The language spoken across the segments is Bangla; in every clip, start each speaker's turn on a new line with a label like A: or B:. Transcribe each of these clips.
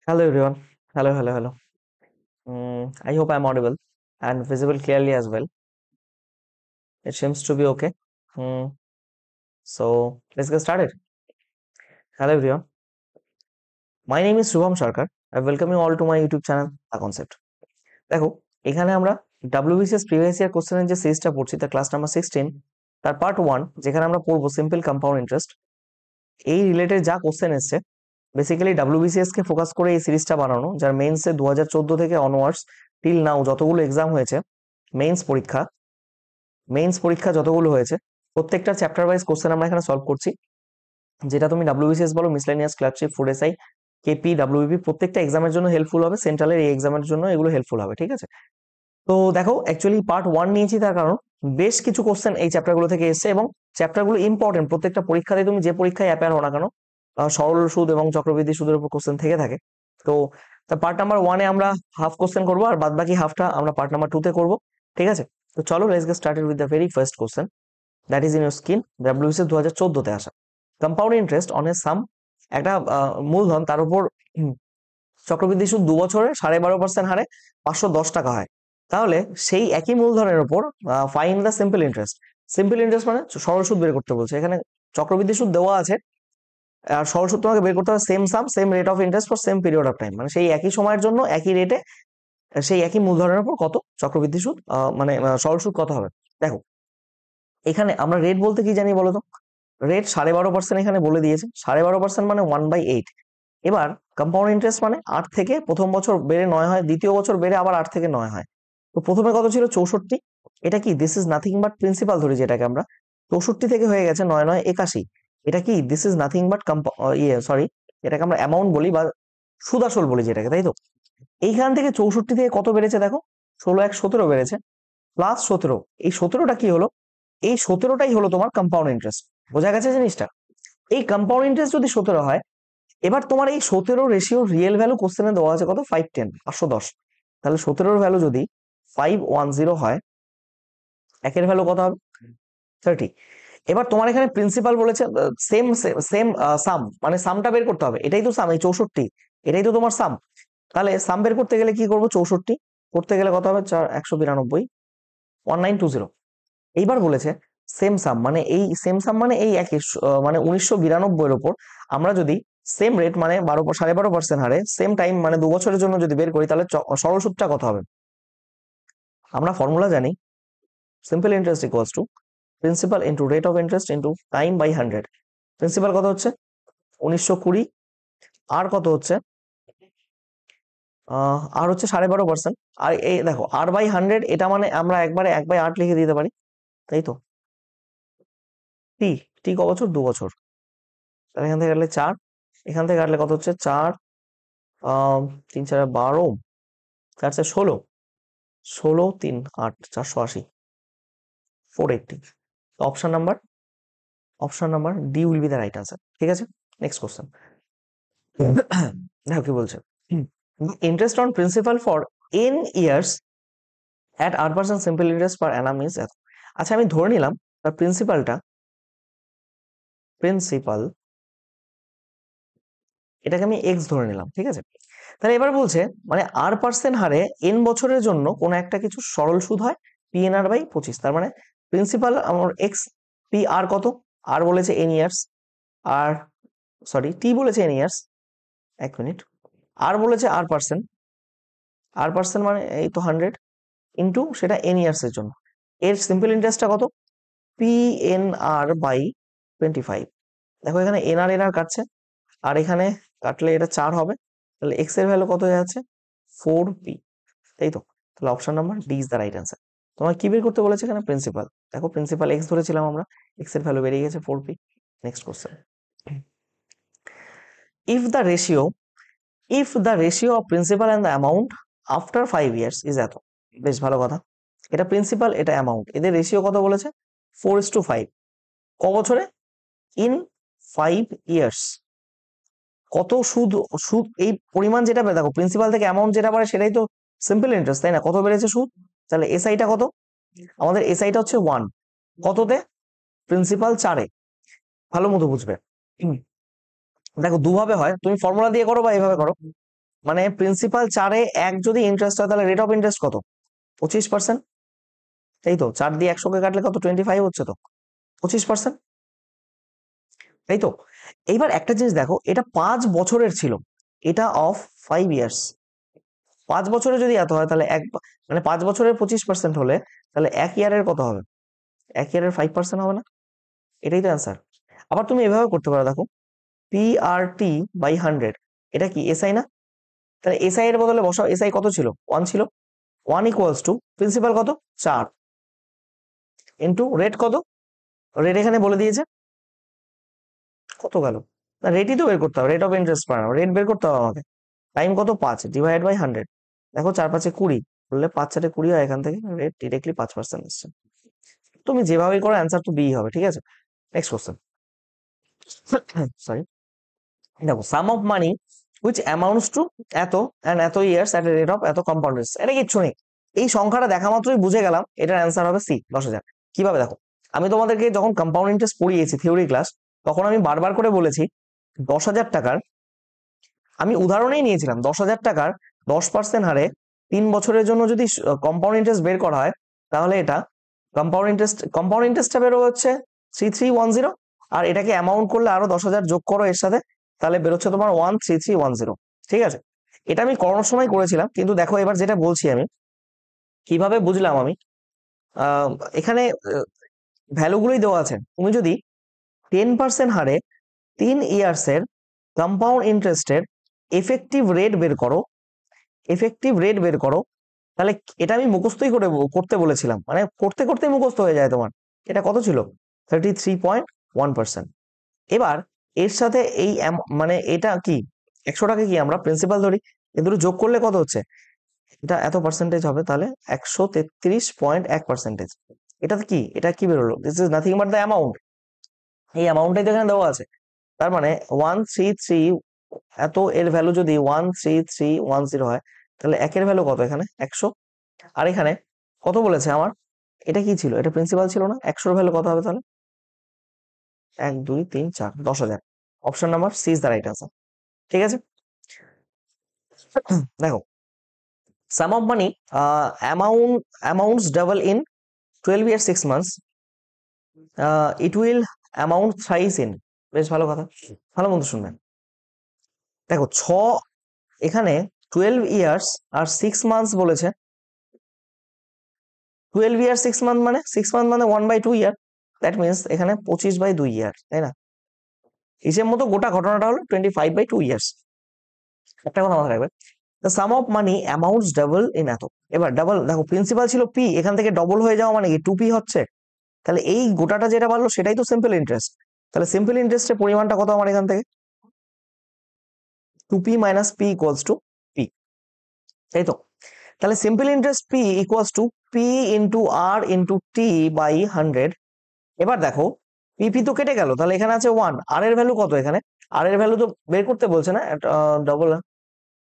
A: Hello everyone. Hello. I hope I'm audible and visible clearly as well. It seems to be okay. So let's get started. Hello everyone. My name is Shubham Sarkar. I welcome you all to my YouTube channel, The Concept. দেখো এখানে আমরা WBCS প্রিভিয়াস ইয়ার কোশ্চেনের যে সিরিজটা পড়ছি তার ক্লাস নাম্বার 16 তার পার্ট 1 যেখানে আমরা পড়বো সিম্পল কম্পাউন্ড ইন্টারেস্ট এই রিলেটেড যা কোশ্চেন এসছে বেসিক্যালি WBCS কে ফোকাস করে এই সিরিজটা বানানো যার মেইনসে 2014 থেকে অনওয়ার্ডস টিল নাও যতগুলো এক্সাম হয়েছে মেইনস পরীক্ষা যতগুলো হয়েছে প্রত্যেকটা চ্যাপ্টার ওয়াইজ কোশ্চেন আমরা এখানে সলভ করছি যেটা তুমি WBCS বলো miscellaneous clerkship food SI KP WBP প্রত্যেকটা এক্সামের জন্য হেল্পফুল হবে সেন্ট্রালের এই এক্সামের জন্য এগুলো হেল্পফুল হবে ঠিক আছে তো দেখো অ্যাকচুয়ালি পার্ট 1 নিয়েছি তার কারণ বেশ কিছু কোশ্চেন এই চ্যাপ্টারগুলো থেকে এসেছে এবং চ্যাপ্টারগুলো ইম্পর্টেন্ট প্রত্যেকটা পরীক্ষাতে তুমি যে পরীক্ষায় অ্যাপিয়ার হও না কেন সরল সুদ এবং চক্রবৃদ্ধি সুদের উপর কোশ্চেন থেকে থাকে তো পার্ট নাম্বার 1 এ আমরা হাফ কোশ্চেন করবো আর বাদ বাকি হাফটা আমরা পার্ট নাম্বার 2 তে করবো ঠিক আছে তো চলো let's get started with the very first question that is in your screen WBCS 2014 তে আসা কম্পাউন্ড ইন্টারেস্ট অন এ সাম একটা মূলধন তার উপর চক্রবৃদ্ধি সুদ 2 বছরে 12.5% হারে 510 টাকা হয় তাহলে সেই একই মূলধনের উপর ফাইন্ড দ্য সিম্পল ইন্টারেস্ট মানে সরল সুদ বের করতে বলছে এখানে চক্রবৃদ্ধি সুদ দেওয়া আছে আর সরল সুদ তোমাকে বের করতে হবে same rate of interest for same period of time মানে সেই একই সময়ের জন্য একই রেটে সেই একই মূলধনের উপর কত চক্রবৃদ্ধি সুদ মানে সরল সুদ কত হবে দেখো এখানে আমরা রেট বলতে কি জানি বলো তো রেট 12.5% এখানে বলে দিয়েছে 12.5% মানে 1/8 এবার কম্পাউন্ড ইন্টারেস্ট মানে 8 থেকে প্রথম বছর বেড়ে 9 হয় দ্বিতীয় বছর বেড়ে আবার 8 থেকে 9 হয় তো প্রথমে কত ছিল 64 এটা কি this is nothing but principal ধরি যেটাকে আমরা 64 থেকে হয়ে গেছে 9 9 81 এটা কি this is nothing but sorry এটাকে আমরা অ্যামাউন্ট বলি বা সুদ আসল বলি যেটাকে তাই তো এইখান থেকে 64 থেকে কত বেড়েছে দেখো 16 1 17 বেড়েছে প্লাস 17 এই 17টা কি হলো এই 17টাই হলো তোমার কম্পাউন্ড ইন্টারেস্ট বোঝা গেছে জিনিসটা এই কম্পাউন্ড ইন্টারেস্ট যদি 17 হয় এবার তোমার এই 17 রেশিও রিয়েল ভ্যালু কোশ্চেনে দেওয়া আছে কত 510 510 তাহলে 17 ভ্যালু যদি 510 হয় একের ভ্যালু কত হবে 30 এবার তোমার এখানে প্রিন্সিপাল বলেছে সেম সেম সাম মানে সামটা বের করতে হবে এটাই তো সাম এই 64 এটাই তো তোমার সাম তাহলে সাম বের করতে গেলে কি করব 64 করতে গেলে কত হবে 192 1920 এইবার বলেছে সেম সাম মানে এই একই মানে 1992 এর উপর আমরা যদি সেম রেট মানে 12.5% হারে সেম টাইম মানে 2 বছরের জন্য যদি বের করি তাহলে সরল সুদটা কত হবে আমরা ফর্মুলা জানি simple interest equals to principal into rate of interest into time by 100 principal কত হচ্ছে 1920 আর কত হচ্ছে আর হচ্ছে 12.5% আর এই দেখো আর বাই 100 এটা মানে আমরা একবারে 1/8 লিখে দিতে পারি তাই তো টি টি ক বছর 2 বছর তাহলে এখান থেকে কাটলে 4 এখান থেকে কাটলে কত হচ্ছে 4 3 4 12 4 4 16 16 3 8 480 480 option number D will be the right answer ঠিক আছে নেক্সট কোশ্চেন দেখো কি বলছে interest on principal for n years at 8% simple interest per annum is এত আচ্ছা আমি ধরে নিলাম তার প্রিন্সিপাল এটাকে আমি এক্স ধরে নিলাম ঠিক আছে তাহলে এবার বলছে মানে r% হারে n বছরের জন্য কোন একটা কিছু সরল সুদ হয় PNR বাই 25 তার মানে প্রিন্সিপাল আমার এক্স পি আর কত আর বলেছে n ইয়ার্স আর সরি টি বলেছে n ইয়ার্স এক মিনিট আর বলেছে r% মানে এই তো 100 ইন্টু সেটা n ইয়ার্স এর জন্য এর সিম্পল ইন্টারেস্টটা কত PNR বাই 25 দেখো এখানে এনআর কাটছে আর এখানে কাটলে এটা 4 হবে তাহলে এক্স এর ভ্যালু কত হয়ে যাচ্ছে 4p তাই তো তাহলে option number D is the right answer তোমার কি বের করতে বলেছে এখানে প্রিন্সিপাল দেখো প্রিন্সিপাল এক্স ধরেছিলাম আমরা এক্স এর ভ্যালু বেরিয়ে গেছে 4p next question if the ratio of principal and the amount after 5 years is এত বেশ ভালো কথা এটা প্রিন্সিপাল এটা অ্যামাউন্ট এদের রেশিও কত বলেছে 4:5 ক বছরে ইন 5 ইয়ার্স কত সুদ সুদ এই পরিমাণ যেটা দেখো প্রিন্সিপাল থেকে অ্যামাউন্ট যেটা বাড়ে সেটাই তো সিম্পল ইন্টারেস্ট তাই না কত বেড়েছে সুদ তাহলে এসআইটা কত আমাদের এসআইটা হচ্ছে 1 কততে প্রিন্সিপাল 4 ভালো মতো বুঝবে দেখো দুভাবে হয় তুমি ফর্মুলা দিয়ে করো বা এইভাবে করো মানে প্রিন্সিপাল 4-এ 1 যদি ইন্টারেস্ট হয় তাহলে রেট অফ ইন্টারেস্ট কত? 25%। তাই তো, 4 দিয়ে 100-কে কাটলে কত? 25 হচ্ছে তো, 25%। তাই তো। এইবার একটা জিনিস দেখো, এটা 5 বছরের ছিল, এটা অফ 5 ইয়ার্স। 5 বছরে যদি এত হয় তাহলে মানে 5 বছরের 25% হলে তাহলে 1 ইয়ারের কত হবে? 1 ইয়ারের 5% হবে না? এটাই তো অ্যান্সার। আবার তুমি এভাবে করতে পারো, দেখো PRT বাই 100, এটা কি এসআই না? তাহলে এসআই এর বদলে বসাও, এসআই কত ছিল? 1 ছিল। 1 ইকুয়ালস টু প্রিন্সিপাল কত? 4 ইন্টু রেট কত? রেট এখানে বলে দিয়েছে, কত গেল? না, রেটই তো বের করতে হবে, rate of interest per rate বের করতে হবে আমাকে। টাইম কত? 5 ডিভাইড বাই 100। দেখো 4-5-এ 20, বললে 5-4-এ 20 হয়, এখান থেকে রেট ডিরেক্টলি 5% আসছে। তুমি যেভাবেই করো অ্যান্সার তো বি হবে, ঠিক আছে। Next question, sorry. দেখো sum of money which amounts to এত অ্যান্ড এত years at a rate of এত কম্পাউন্ড ইন্টারেস্ট, এটা কিচ্ছু নেই। এই সংখ্যাটা দেখা মাত্রই বুঝে গেলাম এটার অ্যান্সার হবে সি, 10,000। কিভাবে দেখো, আমি তোমাদেরকে যখন কম্পাউন্ড ইন্টারেস্ট পড়িয়েছি থিওরি ক্লাস, তখন আমি বারবার করে বলেছি 10,000 টাকার, আমি উদাহরণেই নিয়েছিলাম 10,000 টাকার 10% হারে 3 বছরের জন্য যদি কম্পাউন্ড ইন্টারেস্ট বের করা হয়, তাহলে এটা কম্পাউন্ড ইন্টারেস্টটা বেরো হচ্ছে 3310, আর এটাকে অ্যামাউন্ট করলে আরো 10,000 যোগ করো এর সাথে, তাহলে বেরোচ্ছে তোমার 13310। ঠিক আছে, এটা আমি করানোর সময় করেছিলাম, কিন্তু দেখো এবার যেটা বলছি আমি, কিভাবে বুঝলাম আমি, আহ, এখানে ভ্যালুগুলোই দেওয়া আছে। তুমি যদি 10% হারে 3 ইয়ার্স এর কম্পাউন্ড ইন্টারেস্টের এফেক্টিভ রেট বের করো, এফেক্টিভ রেট বের করো, তাহলে এটা আমি মুখস্থই করতে বলেছিলাম, মানে করতে করতে মুখস্থ হয়ে যায় তোমার। এটা কত ছিল? 33.1%। এবার এর সাথে এই মানে এটা কি 100টাকে কি আমরা প্রিন্সিপাল ধরি, এ দুটো যোগ করলে কত হচ্ছে? এটা এত পার্সেন্টেজ হবে, তাহলে 133.1%। এটা কি, এটা কি বেরোলো? This is nothing but the amount. এই অ্যামাউন্টটাই তো এখানে দেওয়া আছে। তার মানে 133, এত এর ভ্যালু যদি 13310 হয়, তাহলে একের ভ্যালু কত? এখানে 100। আর এখানে কত বলেছে আমার? এটা কি ছিল? এটা প্রিন্সিপাল ছিল না? 100-এর ভ্যালু কত হবে তাহলে? 1 2 3 4, 10,000। Option number C is the right answer. ঠিক আছে, দেখো sum of money amounts double in 12 year 6 months, it will amount thrice in, বেশ ভালো কথা, ভালো মতো শুনবেন। দেখো এখানে 12 ইয়ার্স আর 6 মান্থস বলেছে। 12 ইয়ার 6 মান্থ মানে 6 মান্থ মানে 1/2 ইয়ার, দ্যাট মিনস এখানে 25/2 ইয়ার, তাই না? হিসেব মতো গোটা ঘটনাটা হলো 25/2 ইয়ার্স। একটা কথা মাথায় রাখবে, the some of money amounts double in এত। এবার ডাবল, দেখো প্রিন্সিপাল ছিল পি, এখান থেকে ডবল হয়ে যাওয়া মানে কি 2p হচ্ছে। তাহলে এই গোটাটা যেটা বাড়লো সেটাই তো সিম্পল ইন্টারেস্ট। তাহলে সিম্পল ইন্টারেস্টের পরিমাণটা কত আমার এখান থেকে? 2p minus P equals to P, তাই তো। তাহলে simple interest P equals to P into R into T by 100। এবার দেখো পিপি তো কেটে গেল, তাহলে এখানে আছে 1, আর এর ভ্যালু কত? এখানে আর এর ভ্যালু তো বের করতে বলছে না, ডবল।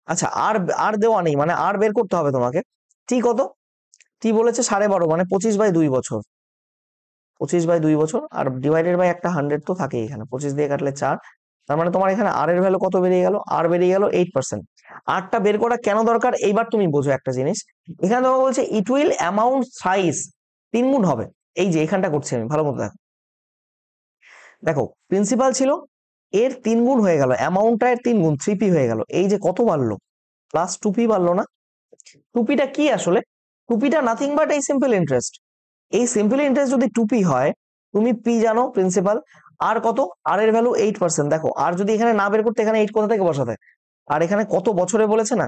A: আচ্ছা, আর আর দেওয়া নেই, মানে আর বের করতে হবে তোমাকে। টি কত? টি বলেছে 12.5, মানে 25/2 বছর। 25/2 বছর, আর ডিভাইডেড বাই একটা 100 তো থাকে এখানে, 25 দিয়ে কাটলে 4। তার মানে তোমার এখানে আর এর ভ্যালু কত বেরিয়ে গেল? আর বেরিয়ে গেল 8%। আরটা বের করা কেন দরকার এইবার তুমি বোঝো একটা জিনিস। এখানে তোমাকে বলছে ইট উইল অ্যামাউন্ট সাইজ, 3 গুণ হবে। এই যে এখানটা করছি আমি, ভালো মতো দেখো। দেখো প্রিন্সিপাল ছিল, এর 3 গুণ হয়ে গেল, অ্যামাউন্টটা এর 3 গুণ, 3p হয়ে গেল। এই যে কত বাড়লো? প্লাস 2p বাড়লো না? 2pটা কি আসলে? 2pটা নাথিং বাট এই সিম্পল ইন্টারেস্ট। এই সিম্পল ইন্টারেস্ট যদি 2p হয়, তুমি পি জানো প্রিন্সিপাল, আর কত? আর এর ভ্যালু 8%। দেখো আর যদি এখানে না বের করতে, এখানে 8 কোথা থেকে বসাতে? আর এখানে কত বছরে বলেছে না,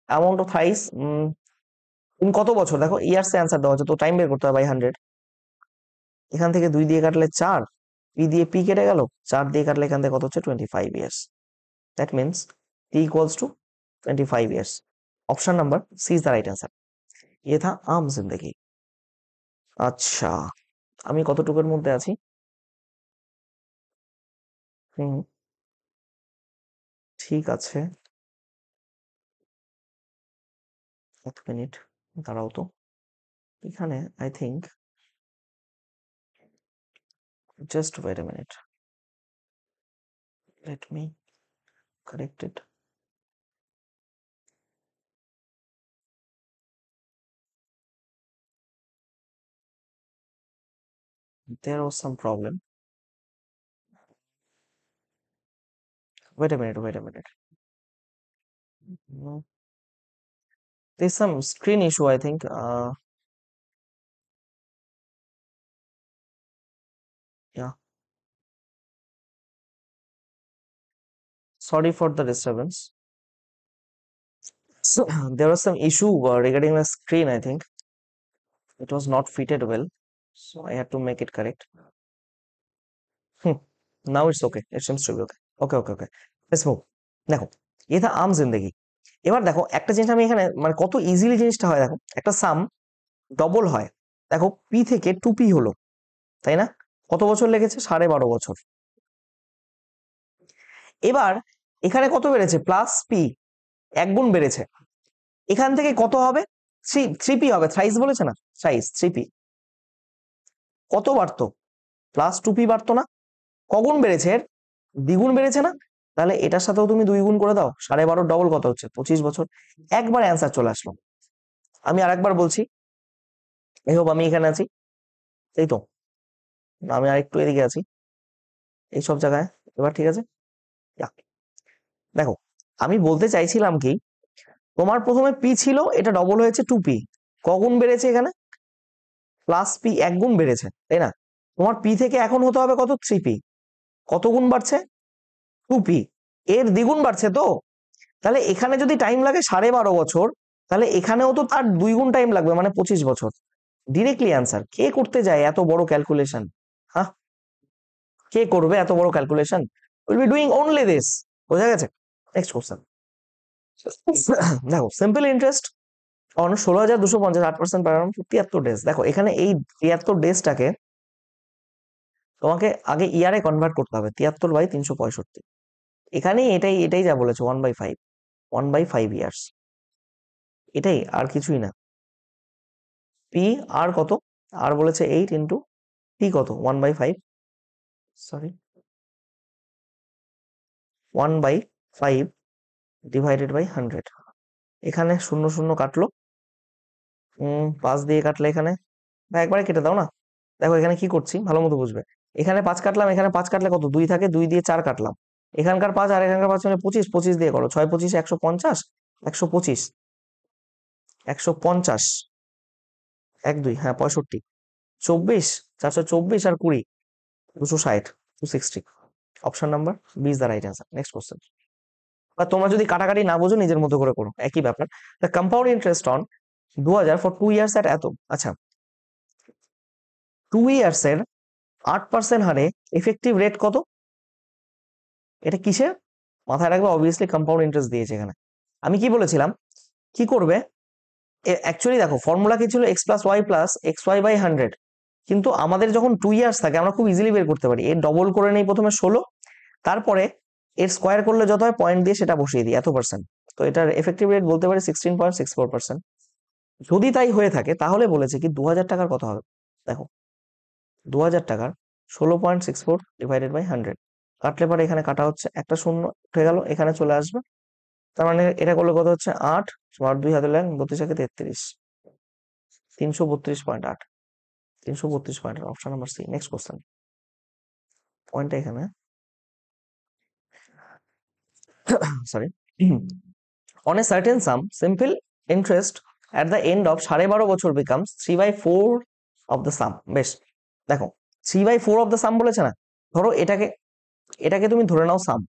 A: অ্যামাউন্ট অফ থ্রাইস, কত বছর? দেখো ইয়ার্স এ অ্যান্সার দেওয়া আছে, তো টাইম বের করতে হবে বাই 100। এখান থেকে 2 দিয়ে কাটলে 4, পি দিয়ে পি কেটে গেল, 4 দিয়ে কাটলে এখান থেকে কত হচ্ছে? 25 years. That means T equals to 25 years. Option number C is the right answer. ये था आम जिंदगी। আচ্ছা, আমি কতটুকুর মধ্যে আছি? হুম, ঠিক আছে, 1 মিনিট দাঁড়াও তো। এখানে I think, just wait a minute, let me correct it. there was some problem. Wait a minute, wait a minute. No, there's some screen issue, I think. Yeah, sorry for the disturbance. So there was some issue regarding the screen, I think. It was not fitted well, so I had to make it correct. Hmm. Now it's okay. It seems to be okay. Okay, okay, okay. Let's move. দেখো, এটা আম জিন্দেগি। এবার দেখো একটা জিনিস আমি এখানে মানে কত ইজিলি জিনিসটা হয় দেখো, একটা সাম ডবল হয়। দেখো পি থেকে টু পি হলো, তাই না? কত বছর লেগেছে? 12.5 বছর। এবার এখানে কত বেড়েছে? প্লাস পি, এক গুণ বেড়েছে। এখান থেকে কত হবে? থ্রি, থ্রি পি হবে। থ্রাইস বলেছে না, থ্রাইস, থ্রি পি। কত বাড়তো? প্লাস টু পি বাড়তো না? কগুণ বেড়েছে এর? দ্বিগুণ বেড়েছে না? তাহলে এটার সাথেও তুমি 2 গুণ করে দাও, 12.5 ডবল কত হচ্ছে? 25 বছর। একবার অ্যান্সার চলে আসলো। আমি আরেকবার বলছি, এই হোপ আমি এখানে আছি, এই তো, আমি আরেকটু এদিকে আছি, এই সব জায়গায়। এবার ঠিক আছে? Yeah. দেখো, আমি বলতে চাইছিলাম কি, তোমার প্রথমে পি ছিল, এটা ডবল হয়েছে টু পি। কগুণ বেড়েছে এখানে? প্লাস পি, এক গুণ বেড়েছে, তাই না? তোমার পি থেকে এখন হতে হবে কত? Three P. কত গুণ বাড়ছে? Two P. এর দ্বিগুণ বাড়ছে তো। তাহলে এখানে যদি টাইম লাগে 12.5 বছর, তাহলে এখানেও তো তার 2 গুণ টাইম লাগবে, মানে 25 বছর। Directly answer. কে করতে যায় এত বড় ক্যালকুলেশন? হ্যাঁ, কে করবে এত বড় calculation? Will be doing only this. বোঝা গেছে? Next question. দেখো, simple interest on 16,250, 8% per annum, 73 days. দেখো এখানে এই 73 ডেজটাকে তোমাকে আগে ইয়ারে কনভার্ট করতে হবে, 73/365। এখানে এটাই এটাই যা বলেছে, 1/5, 1/5 ইয়ার্স, এটাই, আর কিছুই না। পি আর কত? আর বলেছে 8 ইন্টু পি কত? 1/5, সরি, 1/5 ডিভাইডেড বাই 100। এখানে শূন্য শূন্য কাটলো, 5 দিয়ে কাটলে এখানে, বা একবারে কেটে দাও না। দেখো এখানে কি করছি ভালো মতো বুঝবে। এখানে 5 কাটলাম, এখানে 5 কাটলে কত? 2 থাকে, 2 দিয়ে 4 কাটলাম। এখানকার 5 আর এখানকার 5 মানে 25, 25 দিয়ে করো, 6 25 150, 125, 150, 1 2, হ্যাঁ 65, 24, 424 আর 20, 260, 260। Option number B is the right answer. Next question. বা তোমরা যদি কাটাকাটি না বোঝো, নিজের মতো করে করো, একই ব্যাপার। The compound interest on 2000 for 2 years at এত। আচ্ছা, 2 ইয়ার্স এর 8% হারে এফেক্টিভ রেট কত? এটা কিসের? মাথায় রাখবে, অবভিয়াসলি কম্পাউন্ড ইন্টারেস্ট দিয়েছে এখানে। আমি কি বলেছিলাম, কি করবে? অ্যাকচুয়ালি দেখো, ফর্মুলা কি ছিল? X plus Y plus X Y by 100। কিন্তু আমাদের যখন 2 ইয়ার্স থাকে, আমরা খুব ইজিলি বের করতে পারি। এর ডবল করে নেই প্রথমে 16, তারপরে এর স্কোয়ার করলে যত হয় পয়েন্ট দিয়ে সেটা বসিয়ে দিই, এত পার্সেন্ট। তো এটার এফেক্টিভ রেট বলতে পারি 16.64%। যদি তাই হয়ে থাকে, তাহলে বলেছে কি 2000 টাকার কত হবে? দেখো, 2000 টাকার 16.64 ডিভাইডেড বাই 100, কাটলে পরে এখানে কাটা হচ্ছে, একটা শূন্য উঠে গেল, এখানে চলে আসবে। তার মানে এটা করলে কত হচ্ছে? 8, 2 হাতে লেন, 32 একে 33, 332.8, 332.8। Option number C. Next question. পয়েন্টটা এখানে, sorry. On a certain sum, simple interest at the end of 12.5 বছর becomes 3/4 of the sum। বেশ, দেখো 3/4 of the sum বলেছে না? ধরো এটাকে, এটাকে তুমি ধরে নাও সাম,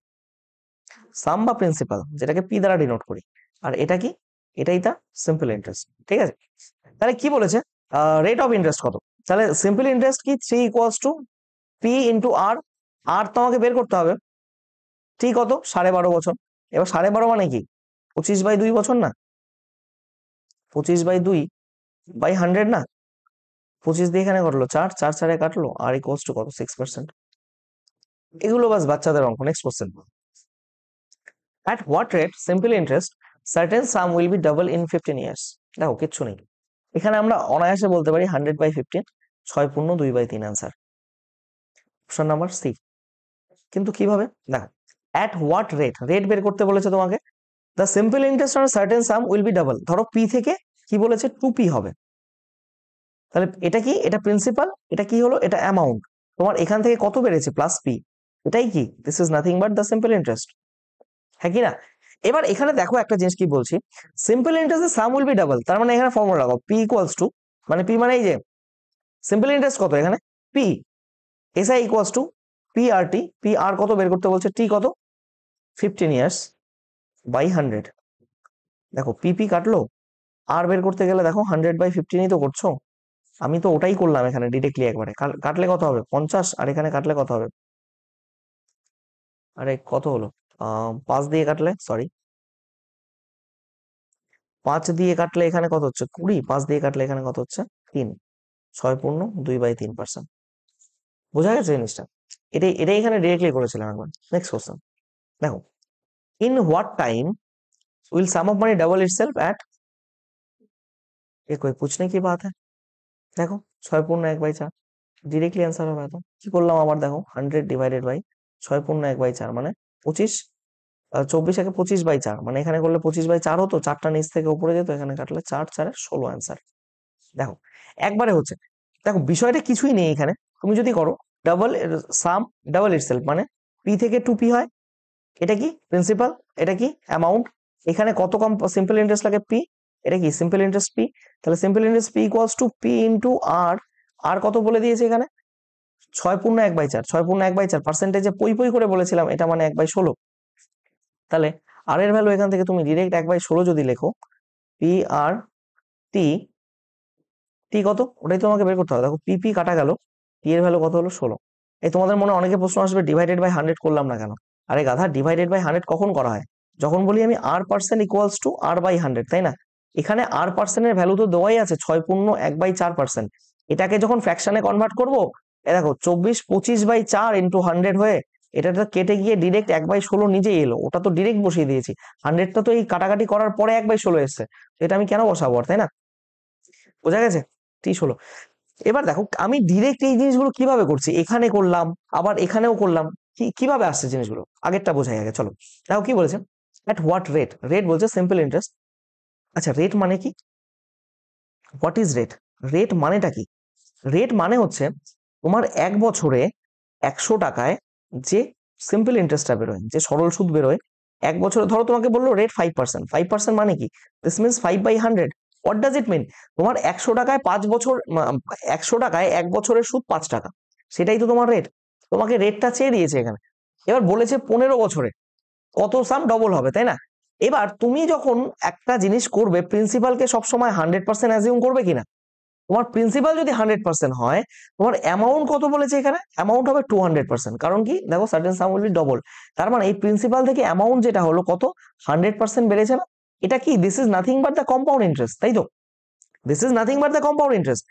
A: সাম বা প্রিন্সিপাল, যেটাকে পি দ্বারা ডিনোট করি। আর এটা কি? এটাই তা সিম্পল ইন্টারেস্ট, ঠিক আছে? তাহলে কি বলেছে? রেট অফ ইন্টারেস্ট কত? তাহলে সিম্পল ইন্টারেস্ট কি? 3 equals to P into R. আর তো আমাকে বের করতে হবে। ঠিক কত? 12.5 বছর। এবার 12.5 মানে কি? 25/2 বছর না? 25/2/100 না? 25 দিয়ে এখানে কাটলো 4, 4 4 কাটলো, আর ইকুয়ালস টু কত? 6%। এগুলো বাস বাচ্চাদের অঙ্ক। Next question. At what rate simple interest certain sum will be double in 15 years? দেখো কিচ্ছু নেই, এখানে আমরা অনায়াসে বলতে পারি 100/15, 6 পূর্ণ 2/3 অ্যান্সার। Option number C. কিন্তু কিভাবে? দেখো, at what rate, রেট বের করতে বলেছে তোমাকে। The simple interest on certain some will be double. ধরো পি থেকে কি বলেছে? 2p হবে। তাহলে এটা কি, এটা প্রিন্সিপাল, এটা কি হলো, এটা অ্যামাউন্ট। তোমার এখান থেকে কত বেড়েছে, প্লাস পি, এটাই কি, this is nothing but the simple interest, হ্যাঁ কি না? এবার এখানে দেখো একটা জিনিস কি বলছি, সিম্পল ইন্টারেস্টের সাম উইল বি ডাবল, তার মানে এখানে ফর্মুলা লাগাও, পি ইকুয়ালস টু, মানে পি মানে এই যে সিম্পল ইন্টারেস্ট কত এখানে, P, SI equals to P R T, P আর কত বের করতে বলছে, টি কত, 15 ইয়ার্স বাই 100। দেখো পিপি কাটলো, আর বের করতে গেলে দেখো 100/15ই তো করছো, আমি তো ওটাই করলাম এখানে ডিরেক্টলি একবারে। কাটলে কত হবে, 50, আর এখানে কাটলে কত হবে, আরে কত হলো, 5 দিয়ে কাটলে, সরি 5 দিয়ে কাটলে এখানে কত হচ্ছে 20, 5 দিয়ে কাটলে এখানে কত হচ্ছে 3, 6 পূর্ণ 2/3%। বোঝা গেছে জিনিসটা? এটাই এখানে ডিরেক্টলি করেছিলাম একবার। নেক্সট কোশ্চেন দেখো, in what time will sum of money double itself at, ये कोई पूछने की बात है? দেখো 6 পূর্ণ 1/4 ডিরেক্টলি অ্যান্সার হবে। তো কি করলাম আবার, দেখো 100/6 পূর্ণ 1/4 মানে 25, 24 একে 25/4, মানে এখানে করলে 25/4 হতো, চারটা নিচ থেকে উপরে যেত, এখানে কাটলে 4 4 16 অ্যান্সার। দেখো একবারে হচ্ছে, দেখো বিষয়টা কিছুই নেই এখানে, তুমি যদি করো ডাবল সাম ডাবল ইটসেলফ, মানে পি থেকে 2p হয়, এটা কি প্রিন্সিপাল, এটা কি অ্যামাউন্ট, এখানে কত কম সিম্পল ইন্টারেস্ট লাগে পি, এটা কি সিম্পল ইন্টারেস্ট পি, তাহলে simple interest P equals to P into R, আর কত বলে দিয়েছে এখানে 6 পূর্ণ 1/4, 6 পূর্ণ 1/4 পার্সেন্টেজে পই পই করে বলেছিলাম, এটা মানে 1/16। তাহলে আর এর ভ্যালু এখান থেকে তুমি ডিরেক্ট 1/16 যদি লেখো, পি আর টি, টি কত ওটাই তোমাকে বের করতে হবে। দেখো পি পি কাটা গেল, টি এর ভ্যালু কত হলো 16। এই তোমাদের মনে অনেকে প্রশ্ন আসবে ডিভাইডেড বাই 100 করলাম না কেন, আরে গাধা ডিভাইডেড বাই 100 কখন করা হয়, যখন বলি আমি আর পার্সেন্ট ইকুয়ালস টু আর/100, তাই না? এখানে আর পার্সেন্টের ভ্যালু তো দেওয়াই আছে 6 পূর্ণ 1/4%, এটাকে যখন ফ্র্যাকশনে কনভার্ট করবো, এ দেখো 24 25/4 ইন্টু 100 হয়ে এটা তো কেটে গিয়ে ডিরেক্ট 1/16 নিজেই এলো, ওটা তো ডিরেক্ট বসিয়ে দিয়েছি, 100টা তো এই কাটাকাটি করার পরে 1/16 এসছে, এটা আমি কেন বসাবো আর, তাই না? বোঝা গেছে? 30 হলো। এবার দেখো আমি ডিরেক্ট এই জিনিসগুলো কিভাবে করছি, এখানে করলাম আবার এখানেও করলাম, কিভাবে আসছে জিনিসগুলো, আগেরটা বোঝাই আগে, চলো দেখো কি বলেছে, এট হোয়াট রেট, রেট বলছে সিম্পল ইন্টারেস্ট। আচ্ছা রেট মানে কি, হোয়াট ইজ রেট, রেট মানেটা কি, রেট মানে হচ্ছে তোমার 1 বছরে 100 টাকায় যে সিম্পল ইন্টারেস্টটা বেরোয়, যে সরল সুদ বেরোয় 1 বছরে, ধরো তোমাকে বললো রেট 5%, 5% মানে কি, this means 5/100, what does it mean, তোমার 100 টাকায় 5 বছর, 100 টাকায় 1 বছরের সুদ 5 টাকা, সেটাই তো তোমার রেট, তোমাকে রেটটা চেয়ে দিয়েছে এখানে। এবার বলেছে 15 বছরে কত সাম ডবল হবে, তাই না? এবার তুমি যখন একটা জিনিস করবে, প্রিন্সিপালকে সবসময় 100% অ্যাজিউম করবে কিনা, তোমার প্রিন্সিপাল যদি 100% হয়, তোমার অ্যামাউন্ট কত বলেছে এখানে, অ্যামাউন্ট হবে 200%, কারণ কি দেখো certain some will be double, তার মানে এই প্রিন্সিপাল থেকে অ্যামাউন্ট যেটা হলো কত 100% বেড়েছে না, এটা কি this is nothing but the compound interest, তাই তো, this is nothing but the compound interest.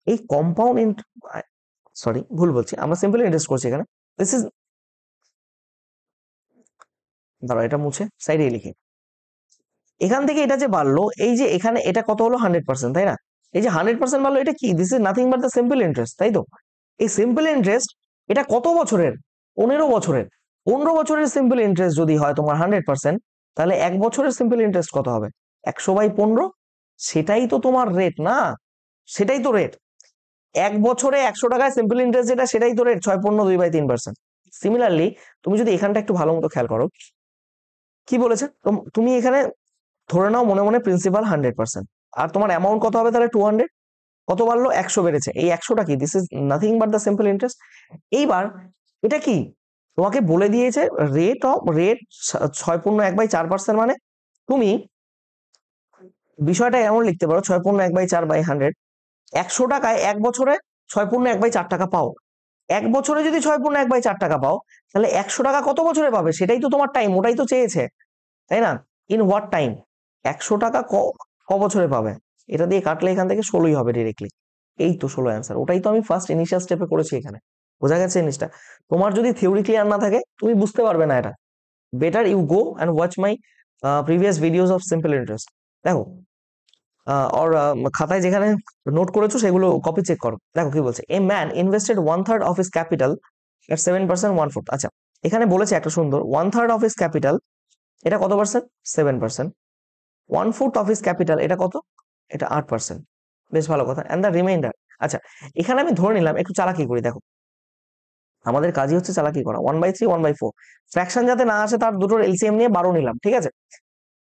A: এই কম্পাউন্ড সরি ভুল বলছি, আমরা সিম্পল ইন্টারেস্ট করছি এখানে, দিস ইজ, দাঁড়াও এটা মুছে সাইডে লিখি, এখান থেকে এটা যে বাড়লো, এই যে এখানে এটা কত হলো 100%, তাই না? এই যে 100% বাড়লো, এটা কি this is nothing but the simple interest, তাই তো? এই সিম্পল ইন্টারেস্ট এটা কত বছরের, 15 বছরের, 15 বছরের সিম্পল ইন্টারেস্ট যদি হয় তোমার 100%, তাহলে 1 বছরের সিম্পল ইন্টারেস্ট কত হবে, 100/15, সেটাই তো তোমার রেট না, সেটাই তো রেট, 1 বছরে 100 টাকায় সিম্পল ইন্টারেস্ট যেটা, সেটাই তো রেট, 6 পূর্ণ 2/3%। সিমিলারলি তুমি যদি এখানটা একটু ভালো মতো খেয়াল করো, কি বলেছে, তুমি এখানে ধরে নাও মনে মনে প্রিন্সিপাল 100%, আর তোমার অ্যামাউন্ট কত হবে তাহলে 200, কত বাড়লো 100 বেড়েছে, এই 100টা কি, this is nothing but the simple interest. এইবার এটা কি তোমাকে বলে দিয়েছে, রেট 6 পূর্ণ 1/4%, মানে তুমি বিষয়টা এমন লিখতে পারো 6 পূর্ণ 1/4/100, 100 টাকায় 1 বছরে 6 পূর্ণ 1/4 টাকা পাও, 1 বছরে যদি 6 পূর্ণ 1/4 টাকা পাও, তাহলে 100 টাকা কত বছরে পাবে, সেটাই তো তোমার টাইম, ওটাই তো চেয়েছে, তাই না? ইন হোয়াট টাইম, 100 টাকা ক বছরে পাবে, এটা দিয়ে কাটলে এখান থেকে 16ই হবে ডিরেক্টলি, এই তো 16 অ্যান্সার, ওটাই তো আমি ফার্স্ট ইনিশিয়াল স্টেপে করেছি এখানে। বোঝা গেছে জিনিসটা? তোমার যদি থিওরি ক্লিয়ার না থাকে তুমি বুঝতে পারবে না এটা, better you go and watch my previous videos of simple interest. দেখো ওর খাতায় যেখানে নোট করেছো সেগুলো কপি চেক করো, দেখো কি বলছে, a man invested 1/3 of his capital at 7%, 1/4, আচ্ছা এখানে বলেছে একটা সুন্দর, 1/3 অফ হিস ক্যাপিটাল, এটা কত পার্সেন্ট, 7%, 1/4 অফ হিস ক্যাপিটাল এটা কত, এটা 8%, বেশ ভালো কথা, এন্ড দ্য রিমাইন্ডার, আচ্ছা, এখানে আমি ধরে নিলাম একটু চালাকি করি, দেখো আমাদের কাজই হচ্ছে চালাকি করা। 1/3 1/4 ফ্র্যাকশন যাতে না আসে তার দুটোর এলসিএম নিয়ে 12 নিলাম, ঠিক আছে।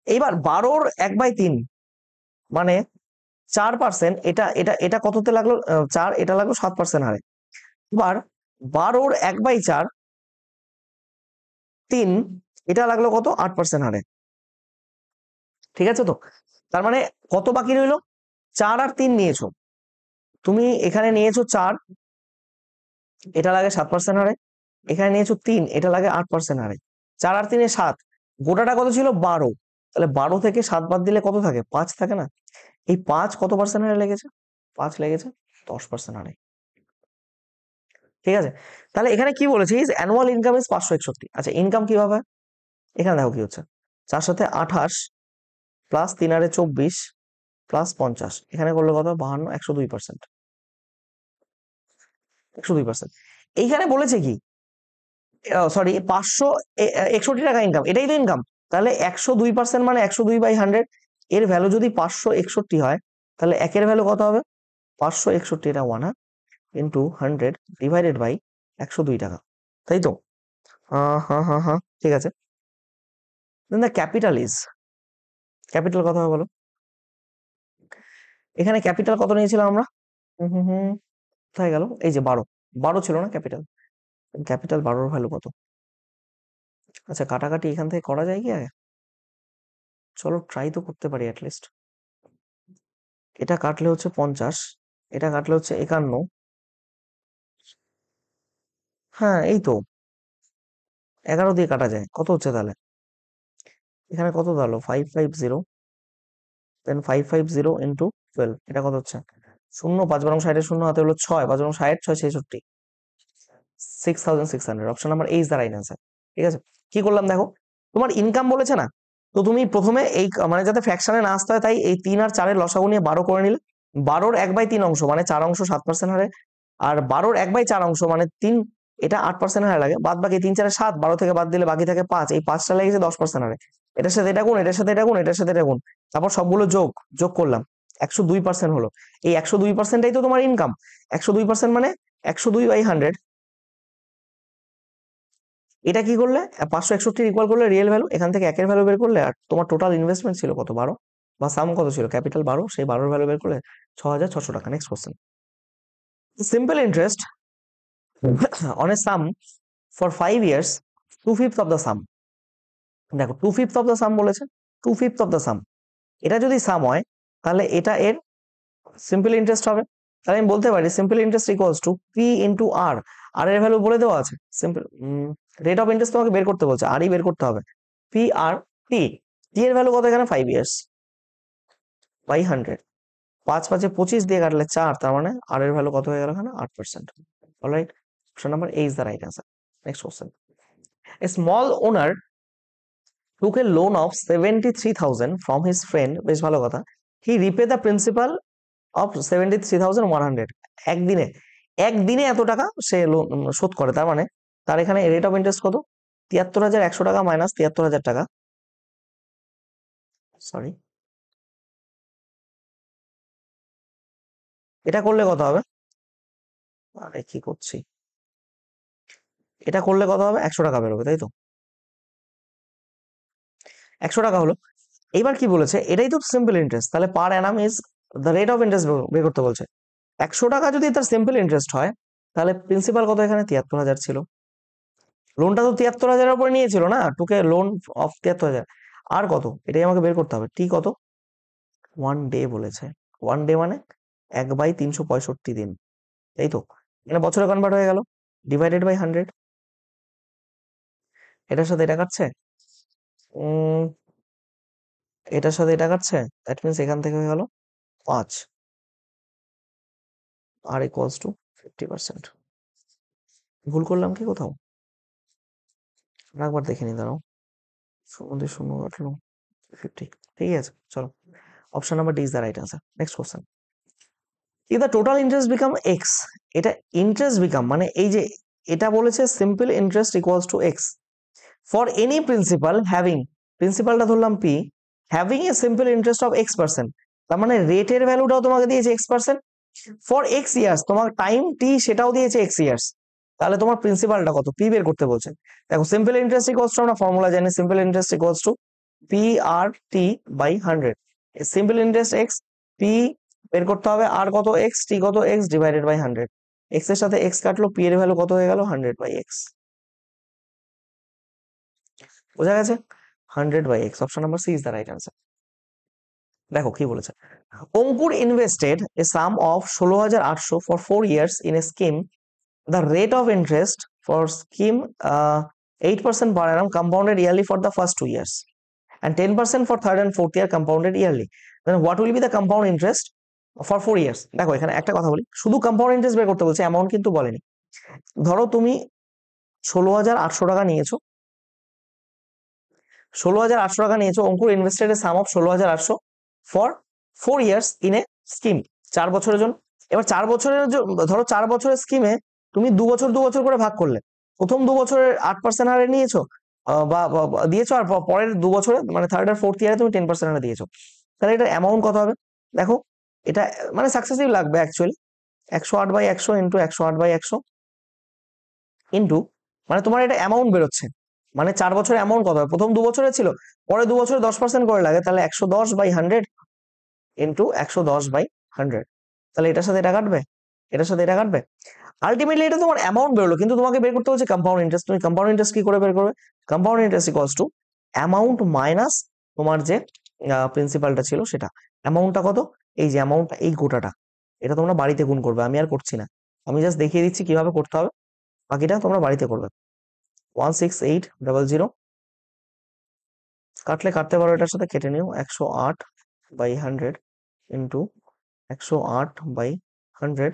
A: এইবার 12র 1/3 মানে 4%, এটা এটা এটা কততে লাগলো, 4, এটা লাগলো 7% হারে। এবার 12র 1/4 3, এটা লাগলো কত, 8% হারে, ঠিক আছে। তো তার মানে কত বাকি রইলো, 4 আর 3 নিয়েছো তুমি, এখানে নিয়েছো 4, এটা লাগে 7% হারে, এখানে নিয়েছো 3, এটা লাগে 8% হারে। 4 আর 3 7, গোটাটা কত ছিল 12, তাহলে 12 থেকে 7 বাদ দিলে কত থাকে, 5 থাকে না। এই 5 কত পার্সেন্ট হারে লেগেছে, 5 লেগেছে 10% হারে, ঠিক আছে। তাহলে এখানে কি বলেছি, অ্যানুয়াল ইনকাম ইজ 561। আচ্ছা, ইনকাম কিভাবে, এখানে দেখো কি হচ্ছে, 4 সাথে 28 প্লাস 3 আরে 24 প্লাস 50, এখানে করলে কত, 52, 102%, 102%। এইখানে বলেছে কি, সরি 561 টাকা ইনকাম, এটাই তো ইনকাম। তাহলে 102% মানে 102/100, এর ভ্যালু যদি 561 হয়, তাহলে একের ভ্যালু কত হবে, 561, এটা 1 ইন্টু 100 ডিভাইডেড বাই 102 টাকা, তাই তো। হ্যাঁ হ্যাঁ হ্যাঁ, ঠিক আছে। দেন দ্য ক্যাপিটাল ইজ, ক্যাপিটাল কত হবে বলো, এখানে ক্যাপিটাল কত নিয়েছিলাম আমরা, হুম হুম হুম, কোথায় গেল, এই যে 12, 12 ছিল না ক্যাপিটাল, ক্যাপিটাল 12র ভ্যালু কত। আচ্ছা, কাটাকাটি এখান থেকে করা যায় কি আগে, চলো ট্রাই তো করতে পারি অ্যাটলিস্ট। এটা কাটলে হচ্ছে 50, এটা কাটলে হচ্ছে 51, হ্যাঁ এই তো 11 দিয়ে কাটা যায়, কত হচ্ছে তাহলে, এখানে কত দাঁড়ালো 550, দেন 550 ইন্টু 12, এটা কত হচ্ছে, শূন্য, 5 বারং 60, শূন্য হাতে হলো 6, 5 বারং 60, 6 66, 6600। অপশন নাম্বার এই ইজ দ্য রাইট অ্যান্সার, ঠিক আছে। কি করলাম দেখো, তোমার ইনকাম বলেছে না, তো তুমি প্রথমে এই মানে যাতে ফ্র্যাকশনে না আসতে হয়, তাই এই 3 আর 4-এর লসাগু নিয়ে 12 করে নিলে। 12র 1/3 অংশ মানে 4 অংশ 7% হারে, আর 12র 1/4 অংশ মানে 3, এটা 8% হারে লাগে, বাদ বাকি 3 4 7, 12 থেকে বাদ দিলে বাকি থাকে 5, এই 5টা লেগেছে 10% হারে। এটার সাথে এটা গুণ, এটার সাথে এটা গুণ, এটার সাথে এটা গুণ, তারপর সবগুলো যোগ যোগ করলাম, 102% হলো। এই 102%টাই তো তোমার ইনকাম। 102% মানে 102/100, এটা কি করলে 561 ইকুয়াল করলে রিয়েল ভ্যালু, এখান থেকে একের ভ্যালু বের করলে, আর তোমার টোটাল ইনভেস্টমেন্ট ছিল কত, 12, বা সাম কত ছিল, ক্যাপিটাল 12, সেই 12-র ভ্যালু বের করলে 6600 টাকা। Next question, simple interest on a sum for 5 years, 2/5 of the sum. দেখো 2/5 অফ দ্য সাম বলেছে, 2/5 অফ দ্য সাম, এটা যদি সাম হয় তাহলে এটা এর সিম্পল ইন্টারেস্ট হবে। তাহলে আমি বলতে পারি simple interest equals to P into R, R এর ভ্যালু বলে দেওয়া আছে, সিম্পল রেট অফ ইন্টারেস্ট তোমাকে বের করতে বলছে, আরই বের করতে হবে, পি আর টি, টি এর ভ্যালু কত এখানে 5 ইয়ার্স বাই 100, 5 5 25 দিয়ে কাটলে 4, তার মানে আর এর ভ্যালু কত হয়ে গেল এখানে 8%। Alright, option number A is the right answer. Next question, a small owner took a loan of 73,000 from his friend, বেশ ভালো কথা, he repay the principal of 73,100, একদিনে, একদিনে এত টাকা সে লোন শোধ করে, তার মানে তার এখানে রেট অফ ইন্টারেস্ট কত, 73,100 টাকা মাইনাস 73,000 টাকা, সরি, এটা করলে কত হবে, আরে কি করছি, এটা করলে কত হবে, 100 টাকা বেরোবে, তাই তো, 100 টাকা হলো। এইবার কি বলেছে, এটাই তো সিম্পল ইন্টারেস্ট, তাহলে per annum is the rate of interest বের করতে বলছে। 100 টাকা যদি তার সিম্পল ইন্টারেস্ট হয়, তাহলে প্রিন্সিপাল কত এখানে 73,000 ছিল, লোনটা তো 73,000-এর উপরে নিয়েছিল না, টুকে লোন অফ 73,000, আর কত, এটাই আমাকে বের করতে হবে, টি কত, 1 ডে বলেছে, 1 ডে মানে 1/365 দিন, তাই তো, মানে বছরে কনভার্ট হয়ে গেল, ডিভাইডেড বাই 100, এটার সাথে এটা কাটছে, উম এটার সাথে এটা কাটছে, দ্যাট মিনস এখান থেকে হয়ে গেল 5, আর ইকুয়ালস টু 50%। ভুল করলাম কি কোথাও, একবার দেখে নি, দাঁড়াও, শূন্য শূন্য কাটলো 50, ঠিক আছে চলো, option number D is the right answer. Next question, if the total interest become x, এটা ইন্টারেস্ট বিকাম মানে এই যে এটা বলেছে simple interest equals to x for any principal having, প্রিন্সিপালটা ধরলাম p, having a simple interest of x%, তার মানে রেটের ভ্যালুটাও তোমাকে দিয়েছে x%, ফর এক্স ইয়ার্স, তোমার টাইম টি সেটাও দিয়েছে এক্স ইয়ার্স, তাহলে তোমার প্রিন্সিপালটা কত, পি বের করতে বলছে। দেখো সিম্পল ইন্টারেস্ট ইকুয়ালস টু, আমরা ফর্মুলা জানি, simple interest equals to P R T by 100। Simple interest X, P বের করতে হবে, আর কত এক্স, টি কত এক্স ডিভাইডেড বাই 100। এক্স এর সাথে এক্স কাটলো, পি এর ভ্যালু কত হয়ে গেল 100 বাই এক্স। বোঝা গেছে? 100 by X, option number C is the right answer. দেখো কি বলেছে, Ankur invested a sum of 16,800 for 4 years in a scheme, the rate of interest for scheme 8% per annum compounded yearly for the first 2 years and 10% for third and fourth year compounded yearly. Then what will be the compound interest for 4 years? দেখো এখানে একটা কথা বলি, শুধু কম্পাউন্ড ইন্টারেস্ট বের করতে বলছে, অ্যামাউন্ট কিন্তু বলেনি। ধরো তুমি 16,800 টাকা নিয়েছো, 16,800 টাকা নিয়েছো, Ankur invested a sum of 16,800 for 4 years in a scheme, 4 বছরের জন্য। এবার 4 বছরের ধরো 4 বছরের স্কিমে তুমি 2 বছর করে ভাগ করলে, প্রথম 2 বছরের 8% হারে নিয়েছো, বা দিয়েছো, আর পরের 2 বছরে মানে থার্ড আর ফোর্থ ইয়ারে তুমি 10% হারে দিয়েছো, তাহলে এটা অ্যামাউন্ট কত হবে? দেখো এটা মানে সাকসেসিভ লাগবে actually, 108 by 100 into 108 by 100 into, মানে তোমার এটা অ্যামাউন্ট বেরোচ্ছে, মানে 4 বছরের অ্যামাউন্ট কত হবে, প্রথম 2 বছরে ছিল, পরে 2 বছরে 10% করে লাগে, তাহলে 110 বাই 100 ইন্টু 110 বাই 100। তাহলে এটার সাথে এটা কাটবে, এটার সাথে এটা কাটবে, আলটিমেটলি এটা তোমার অ্যামাউন্ট বেরোলো, কিন্তু তোমাকে বের করতে হচ্ছে কম্পাউন্ড ইন্টারেস্ট। তুমি কম্পাউন্ড ইন্টারেস্ট কি করে বের করবে? Compound interest equals to amount minus তোমার যে প্রিন্সিপালটা ছিল সেটা। অ্যামাউন্টটা কত? এই যে অ্যামাউন্টটা, এই গোটাটা, এটা তোমরা বাড়িতে গুণ করবে, আমি আর করছি না, আমি জাস্ট দেখিয়ে দিচ্ছি কিভাবে করতে হবে, বাকিটা তোমরা বাড়িতে করবে। 16800, কাটলে কাটতে পারো, এটার সাথে কেটে নিও, 108 by 100 into 108 by 100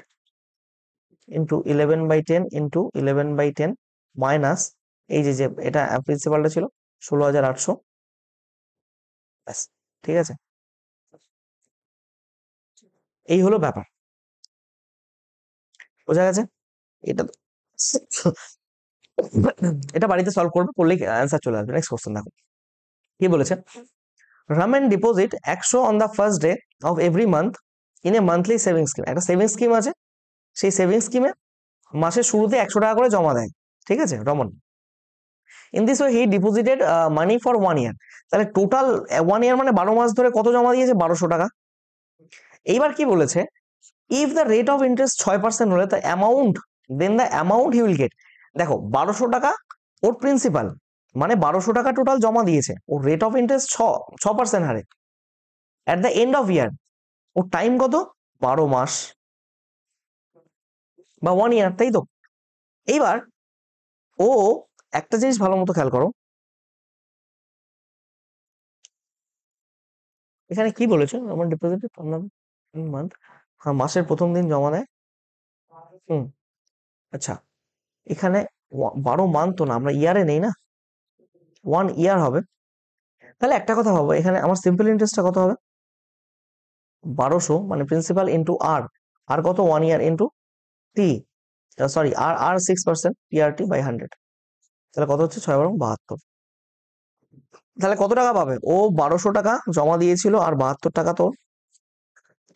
A: into 11/10 into 11/10 minus এই যে যে এটা প্রিন্সিপালটা ছিল 16,800, ব্যাস, ঠিক আছে, এই হলো ব্যাপার, বোঝা গেছে? এটা এটা বাড়িতে সলভ করবে, করলেই অ্যান্সার চলে আসবে। নেক্সট কোশ্চেন দেখো কি বলেছে, ramen deposit 100 on the first day of every month in a monthly savings scheme. একটা সেভিংস স্কিম আছে, সেই সেভিংস স্কিমে মাসের শুরুতে 100 টাকা করে জমা দেয়, ঠিক আছে Raman. In this way he deposited money for 1 ইয়ার, তাহলে টোটাল 1 ইয়ার মানে 12 মাস ধরে কত জমা দিয়েছে? 1200 টাকা। এইবার কি বলেছে, if the rate of interest 6% হলে the amount, then the amount he will get. দেখো 1200 টাকা ওর প্রিন্সিপাল, মানে 1200 টাকা টোটাল জমা দিয়েছে, ওর রেট অফ ইন্টারেস্ট 6% হারে, at the end of year or time কত? 12 মাস বা 1 ইয়ার, তাই তো? এইবার ও একটা জিনিস ভালো মতো খেয়াল করো, এখানে কি বলেছে, আমার ডিপোজিট মান্থ, হ্যাঁ মাসের প্রথম দিন জমা দেয়। হুম, আচ্ছা, এখানে 12 মান্থ তো না, আমরা ইয়ারে নেই না, 1 ইয়ার হবে। তাহলে একটা কথা ভাবো, এখানে আমার সিম্পল ইন্টারেস্টটা কত হবে? 1200 মানে প্রিন্সিপাল ইন্টু আর, আর কত 1 year into T, sorry R R 6% PRT by 100, তাহলে কত হচ্ছে 6 × 72। তাহলে কত টাকা পাবে ও? 1200 টাকা জমা দিয়েছিল, আর 72 টাকা তো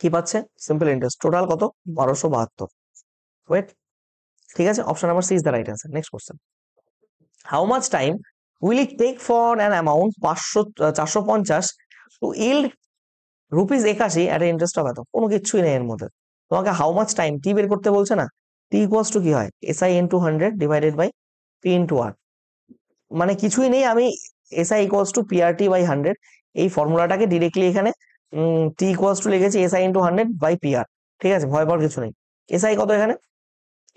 A: কি পাচ্ছে? Simple interest. টোটাল কত? 1272। ওয়েট, ঠিক আছে, option number C is the right answer. Next question, how much time will it take for an amount 450 to yield ₹81 at interest of এত? কোনো কিছুই নেই এর মধ্যে, তোমাকে হাউ মাচ টাইম টি বের করতে বলছে না। টি ইকুয়ালস টু কি হয়? SI into 100 divided by P into R, মানে কিছুই নেই, আমি SI equals to PRT by 100, এই ফর্মুলাটাকে ডিরেক্টলি এখানে টি ইকুয়ালস টু লিখেছি এসআই ইন্টু 100 বাই পিআর, ঠিক আছে, ভয় পাওয়ার কিছু নেই। এসআই কত এখানে?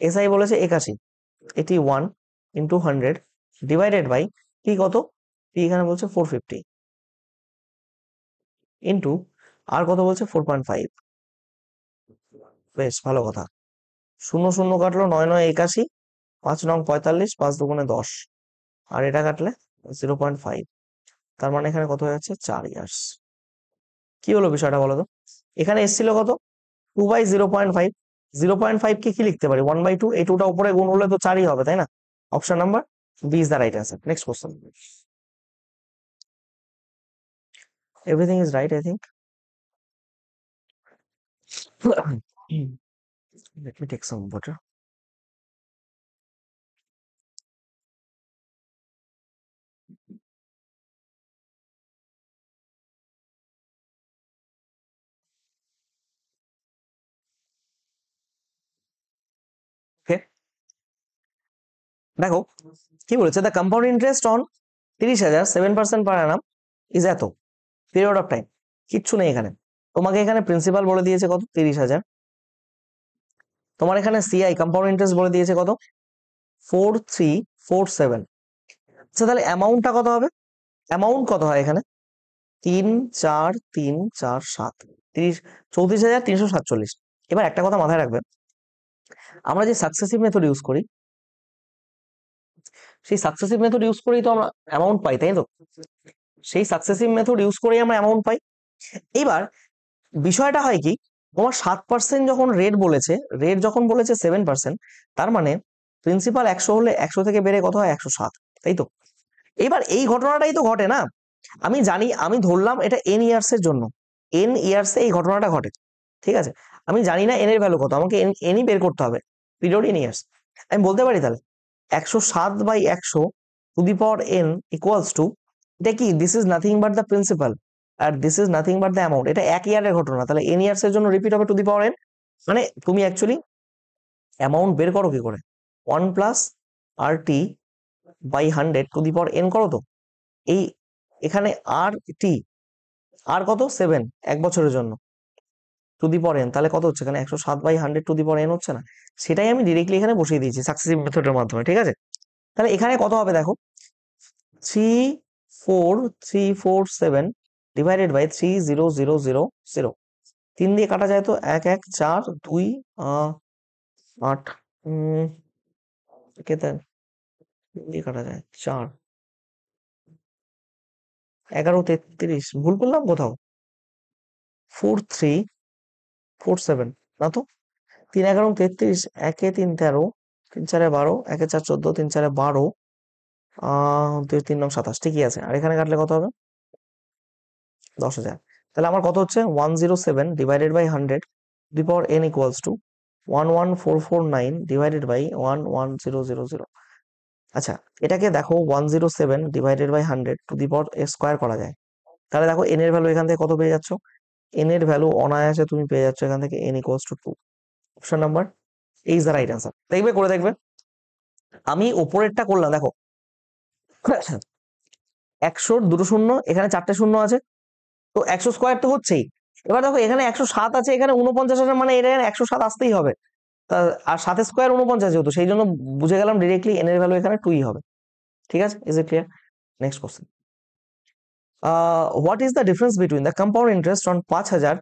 A: এসআই বলেছে 81, এটি 1 ইন্টু 100 ডিভাইডেড বাই পি কত? পি এখানে বলছে 450 ইন্টু আর কত বলছে? 4.5। বেশ ভালো কথা, শূন্য শূন্য কাটলো, 9 9 81, 5 9 45, 5 2 10, আর এটা কাটলে 0.5, তার মানে এখানে কত হয়ে যাচ্ছে? 4 ইয়ার্স। কি হলো বিষয়টা বলো তো? এখানে এসেছিল কত? 2/0.5, 0.5 কে কি লিখতে পারি? 1/2, এই টুটা উপরে গুণ হলে তো 4ই হবে, তাই না? Option number B is the right answer. Next question, everything is right I think. Let me take some water. Okay, দেখো কি বলেছে, the compound interest on 30,000 7% per annum is এত পিরিয়ড অফ টাইম। কিচ্ছু নেই এখানে, তোমাকে এখানে প্রিন্সিপাল বলে দিয়েছে কত, 30,000। তোমার এখানে সিআই কম্পাউন্ড ইন্টারেস্ট বলে দিয়েছে কত, 4347। আচ্ছা তাহলে অ্যামাউন্টটা কত হবে? অ্যামাউন্ট কত হয় এখানে, 34347, 34,347। এবার একটা কথা মাথায় রাখবে, আমরা যে সাকসেসিভ মেথড ইউজ করি, সেই সাকসেসিভ মেথড ইউজ করেই তো আমরা অ্যামাউন্ট পাই, তাই তো? সেই সাকসেসিভ মেথড ইউজ করেই আমরা অ্যামাউন্ট পাই। এবার বিষয়টা হয় কি, তোমার 7% যখন রেট বলেছে, রেট যখন বলেছে 7%, তার মানে প্রিন্সিপাল 100 হলে 100 থেকে বেড়ে কত হয়, 107, তাই তো? এবার এই ঘটনাটাই তো ঘটে না, আমি জানি, আমি ধরলাম এটা এন ইয়ার্স এর জন্য, এন ইয়ার্সে এই ঘটনাটা ঘটে, ঠিক আছে? আমি জানি না এন এর ভ্যালু কত, আমাকে এনই বের করতে হবে, পিরিয়ড ইন ইয়ার্স। আমি বলতে পারি তাহলে 107/100 to the power N equals to, এটা কি, this is nothing but the principal আর this is nothing but the amount. এটা এক ইয়ারের ঘটনা, তাহলে এন ইয়ার্স এর জন্য রিপিট হবে টু দি পাওয়ার এন। মানে তুমি অ্যাকচুয়ালি অ্যামাউন্ট বের করো কি করে, 1 plus R T by 100 to the power N করো তো। এই এখানে আর টি, আর কত, 7, এক বছরের জন্য টু দি পাওয়ার এন, তাহলে কত হচ্ছে এখানে, 107/100 টু দি পাওয়ার এন হচ্ছে না? সেটাই আমি ডিরেক্টলি এখানে বসিয়ে দিয়েছি সাকসেসিভ মেথডের মাধ্যমে, ঠিক আছে? তাহলে এখানে কত হবে দেখো, 34347 ডিভাইডেড বাই 30000। 3 দিয়ে কাটা যায় তো, 1 1 4 2 8, কে দেন, 3 দিয়ে কাটা যায় 4, 11 33, ভুল করলাম কোথাও, 4347 না তো, 3 11 33, 1 3 13, 3 4 12, 1 4 14, 3 4 12, 2 3 9 27, ঠিকই আছে। আর এখানে কাটলে কত হবে, 10,000। তাহলে আমার কত হচ্ছে, 107 divided by 100 the power N equals to 11449 divided by 11000। আচ্ছা এটাকে দেখো, 107 divided by 100 to the power square করা যায়, তাহলে দেখো এন এর ভ্যালু এখান থেকে কত পেয়ে যাচ্ছ, এন এর ভ্যালু অনায়াসে তুমি পেয়ে যাচ্ছ এখান থেকে N equals two 2। Option number is the right answer. দেখবে, করে দেখবে। আমি ওপরেরটা করলাম, দেখো 100 দুটো শূন্য, এখানে 4টে শূন্য আছে, তো 100 স্কোয়ার তো হচ্ছেই। এবার দেখো এখানে 107 আছে, এখানে 49 মানে এটা 107 আসতেই হবে। আর 7 স্কোয়ার 49 যেহেতু, সেই জন্য বুঝে গেলাম ডিরেক্টলি এন এর ভ্যালু এখানে 2ই হবে। ঠিক আছে, is it clear? Next question, what is the difference between the compound interest on 5,000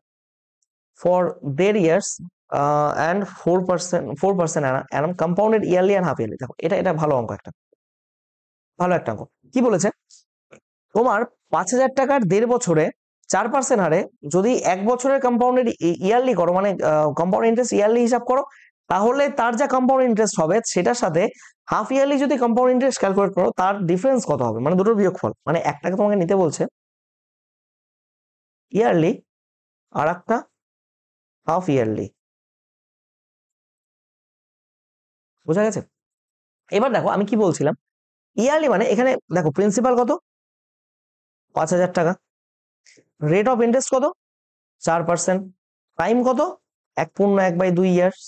A: for দেড় years and 4% annum compounded yearly and half yearly? দেখো এটা ভালো অঙ্ক, একটা ভালো একটা অঙ্ক। কি বলেছে, তোমার 5,000 টাকার 1.5 বছরে 4% হারে যদি 1 বছরের কম্পাউন্ডেড ইয়ারলি করো, মানে কম্পাউন্ড ইন্টারেস্ট ইয়ারলি হিসাব করো, তাহলে তার যা কম্পাউন্ড ইন্টারেস্ট হবে সেটার সাথে হাফ ইয়ারলি যদি কম্পাউন্ড ইন্টারেস্ট ক্যালকুলেট করো, তার ডিফারেন্স কত হবে, মানে দুটোর বিয়োগফল। মানে একটাকে তোমাকে নিতে বলছে ইয়ারলি, আর একটা হাফ ইয়ারলি। বোঝা গেছে? এবার দেখো আমি কি বলছিলাম, ইয়ারলি মানে এখানে দেখো প্রিন্সিপাল কত, 5,000 টাকা, রেট অফ ইন্টারেস্ট কত, 4%, টাইম কত, 1.1/2 ইয়ার্স।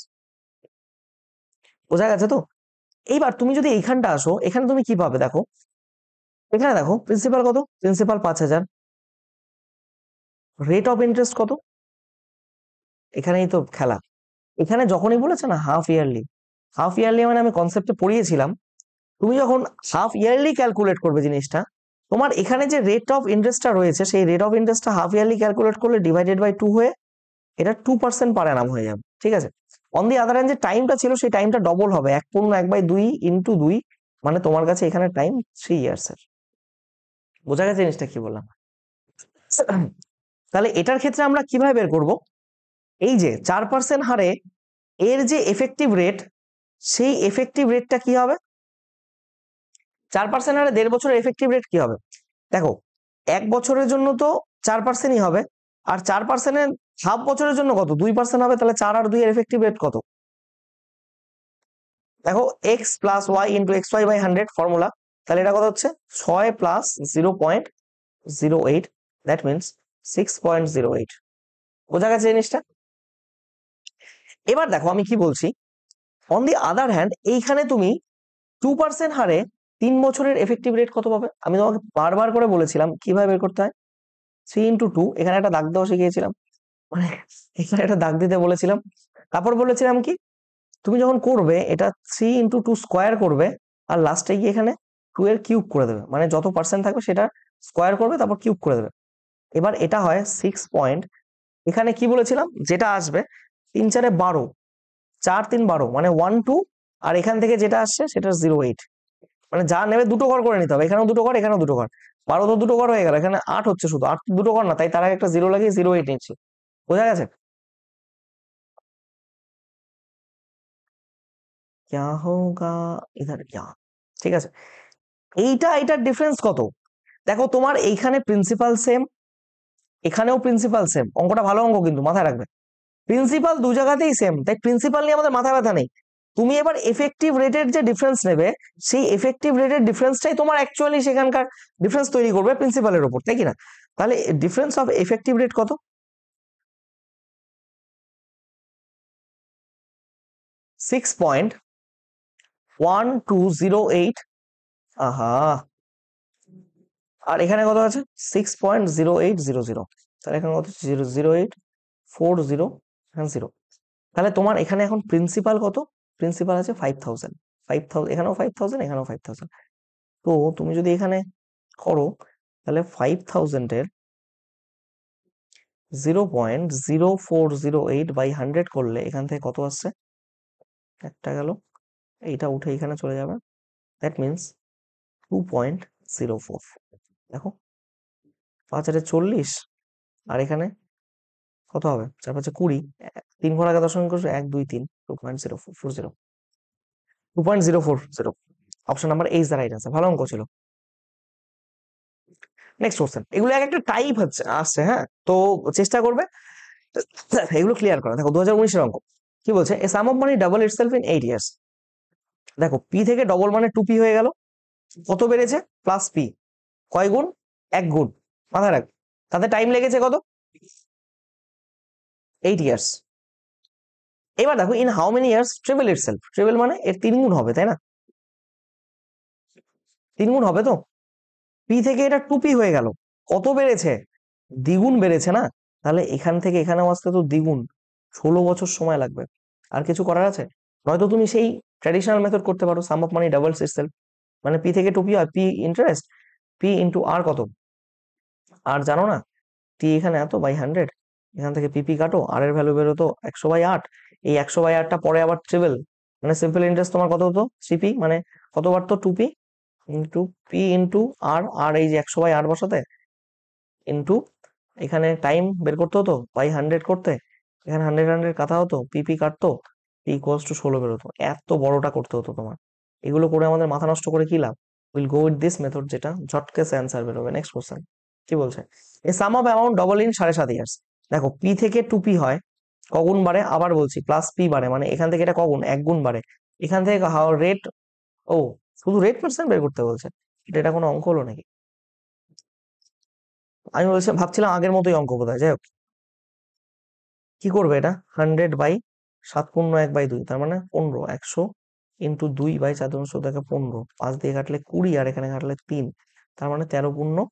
A: বোঝা গেছে তো? এইবার তুমি যদি এইখানটা আসো, এখানে তুমি কি পাবে দেখো, এখানে দেখো প্রিন্সিপাল কত, প্রিন্সিপাল 5,000, রেট অফ ইন্টারেস্ট কত, এখানেই তো খেলা। এখানে যখনই বলেছে না হাফ ইয়ারলি, হাফ ইয়ারলি মানে আমি কনসেপ্টে পড়িয়েছিলাম, তুমি যখন হাফ ইয়ারলি ক্যালকুলেট করবে জিনিসটা, তোমার এখানে যে রেট অফ ইন্টারেস্টটা রয়েছে, সেই রেট অফ ইন্টারেস্টটা হাফ ইয়ারলি ক্যালকুলেট করলে ডিভাইডেড বাই 2 হয়ে এটা 2% পার অ্যানাম হয়ে যাবে, ঠিক আছে? অন দি আদার হ্যান্ড যে টাইমটা ছিল, সেই টাইমটা ডবল হবে, 1.1/2 ইন্টু 2, মানে তোমার কাছে এখানে টাইম 3 ইয়ার্স এর। বোঝা গেছে জিনিসটা কি বললাম? তাহলে এটার ক্ষেত্রে আমরা কিভাবে বের করব, এই যে 4% হারে এর যে এফেক্টিভ রেট, সেই এফেক্টিভ রেটটা কি হবে, 4% হারে 1.5 বছরের এফেক্টিভ রেট কি হবে? দেখো 1 বছরের জন্য তো 4%ই হবে, আর 4%-এর হাফ বছরের জন্য কত, 2% হবে, তাহলে 4 আর 2 এর এফেক্টিভ রেট কত, দেখো X plus Y into X Y by 100 formula, তাহলে এটা কত হচ্ছে 6 প্লাস 0.08, দ্যাট মিনস 6.08। বোঝা গেছে জিনিসটা? এবার দেখো আমি কি বলছি, অন দি আদার হ্যান্ড এইখানে তুমি 2% হারে 3 বছরের এফেক্টিভ রেট কত পাবে? আমি তোমাকে বারবার করে বলেছিলাম কিভাবে বের করতে হয়। 3 × 2, এখানে একটা দাগ দেওয়া শিখিয়েছিলাম, মানে এখানে একটা দাগ দিতে বলেছিলাম। তারপর বলেছিলাম কি, তুমি যখন করবে এটা 3 × 2 স্কোয়ার করবে, আর লাস্টে গিয়ে এখানে 2 এর কিউব করে দেবে, মানে যত পার্সেন্ট থাকবে সেটা স্কোয়ার করবে তারপর কিউব করে দেবে। এবার এটা হয় 6 এখানে কি বলেছিলাম, যেটা আসবে 3×4 = 12, 4×3 = 12, মানে 1 2, আর এখান থেকে যেটা আসছে সেটা 0.8, মানে যা নেবে দুটো ঘর করে নিতে হবে, এখানেও দুটো ঘর এখানেও দুটো ঘর। 12 তো দুটো ঘর হয়ে গেল, এখানে 8 হচ্ছে, শুধু 8 দুটো ঘর না, তাই তার আগে একটা 0 লাগিয়ে 0.8 নিচ্ছি। বোঝা গেছে? क्या होगा इधर क्या, ঠিক আছে। এটার ডিফারেন্স কত? দেখো তোমার এইখানে প্রিন্সিপাল সেম, এখানেও প্রিন্সিপাল সেম, অঙ্কটা ভালো অঙ্ক কিন্তু মাথায় রাখবে। প্রিন্সিপাল দু জায়গাতেই সেম, তাই প্রিন্সিপাল নিয়ে আমাদের মাথা ব্যথা নেই। তুমি এবার এফেক্টিভ রেটের যে ডিফারেন্স নেবে, সেই এফেক্টিভ রেটের ডিফারেন্সটাই তোমার অ্যাকচুয়ালি সেখানকার ডিফারেন্স তৈরি করবে প্রিন্সিপালের উপর, তাই কি না? তাহলে ডিফারেন্স অফ এফেক্টিভ রেট কত? 6.1208। আহা, আর এখানে কত আছে? 6.0800। তাহলে এখানে কত? 0.0840, এখানে 0। তাহলে তোমার এখানে এখন প্রিন্সিপাল কত? প্রিন্সিপাল আছে 5000। 5000, এখানেও 5000, এখানেও 5000। তো তুমি যদি এখানে করো, তাহলে 5000 এর 0.0408/100 করলে এখান থেকে কত আসছে? একটা গেল, এইটা উঠে এখানে চলে যাবে, দ্যাট মিনস 2.04। দেখো 5×8 = 40, আর এখানে কত হবে? 4×5 = 20, 3 ঘর আগে দশমিক করছো, 1 2 3, 2.0440, 2.040। Option number H the right answer. ভালো অঙ্ক ছিল। নেক্সট কোশ্চেন, এগুলো এক একটা টাইপ হচ্ছে আসছে, হ্যাঁ, তো চেষ্টা করবে এগুলো ক্লিয়ার করা। দেখো 2019-এর অঙ্ক কি বলছে, a sum of money double itself in 8 years. দেখো পি থেকে ডবল মানে 2p হয়ে গেল, কত বেড়েছে? প্লাস পি, কয় গুণ? 1 গুণ, মাথায় রাখ। তাতে টাইম লেগেছে কত? 8 ইয়ার্স। এবার দেখো in how many years triple itself, triple মানে এর 3 গুণ হবে, তাই না? 3 গুণ হবে তো। পি থেকে এটা 2p হয়ে গেল, কত বেড়েছে? দ্বিগুণ বেড়েছে না? তাহলে এখান থেকে এখানেও আসতে তো দ্বিগুণ, 16 বছর সময় লাগবে। আর কিছু করার আছে? নয়তো তুমি সেই ট্র্যাডিশনাল মেথড করতে পারো, সাম অফ মানি ডাবলস ইটসেলফ, মানে পি থেকে 2p হয়, পি ইন্টারেস্ট, পি ইন্টু আর কত? আর জানো না, টি এখানে এত বাই 100, এখান থেকে পিপি কাটো, আর এর ভ্যালু বেরোতো 100/8। এই 100/8টা পরে আবার ট্রিপল, মানে সিম্পল ইন্টারেস্ট তোমার কত হতো? 3p, মানে কতবার তো 2p into P into R, আর এই যে 100/8 বসাতে, ইন্টু এখানে টাইম বের করতে হতো বাই 100 করতে, এখানে 100 100 কাটা হতো, পিপি কাটতো, পি ইকুয়ালস টু 16 বেরোতো। এত বড়টা করতে হতো তোমার, এগুলো করে আমাদের মাথা নষ্ট করে কি লাভ? Will go with this method, যেটা ঝটকেসে অ্যান্সার বেরোবে। নেক্সট কোশ্চেন কি বলছে, a sum of amount double in 7.5 years. দেখো পি থেকে 2p হয়, কগুণ বাড়ে? আবার বলছি প্লাস পি বাড়ে, মানে এখান থেকে এটা কগুণ? 1 গুণ বাড়ে। এখান থেকে রেট, ও শুধু রেট পার্সেন্ট বের করতে বলছে, এটা কোনো অঙ্ক হলো নাকি? আমি বলছি ভাবছিলাম আগের মতোই অঙ্ক বোধ হয়, যাই হোক। কি করবে এটা? 100/7 × 1/2, তার মানে 15, 100 ইন্টু 2/4 থেকে 15, 5 দিয়ে কাটলে 20, আর এখানে কাটলে 3, তার মানে 13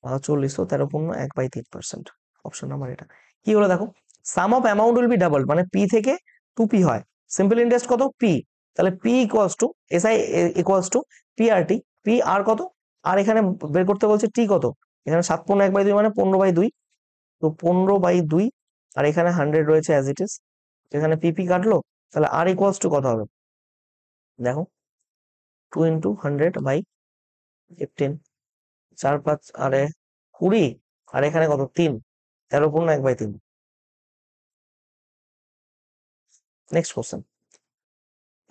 A: × 40, 13 1/3%। অপশন নাম্বার এটা কি হলো? দেখো sum of amount will be double, মানে পি থেকে 2p হয়, সিম্পল ইন্টারেস্ট কত? পি, তাহলে P equals to SI equals to P R T, P আর কত? আর এখানে বের করতে বলছে টি কত? এখানে 7 × 1/2 মানে 15/2, তো 15/2, আর এখানে 100 রয়েছে অ্যাজ ইট ইজ, এখানে পিপি কাটলো, তাহলে আর ইকুয়ালস টু কত হবে? দেখো 2 × 100/15, 4 5 আরে 20, আর এখানে কত? 3, 13 1/3। Next question,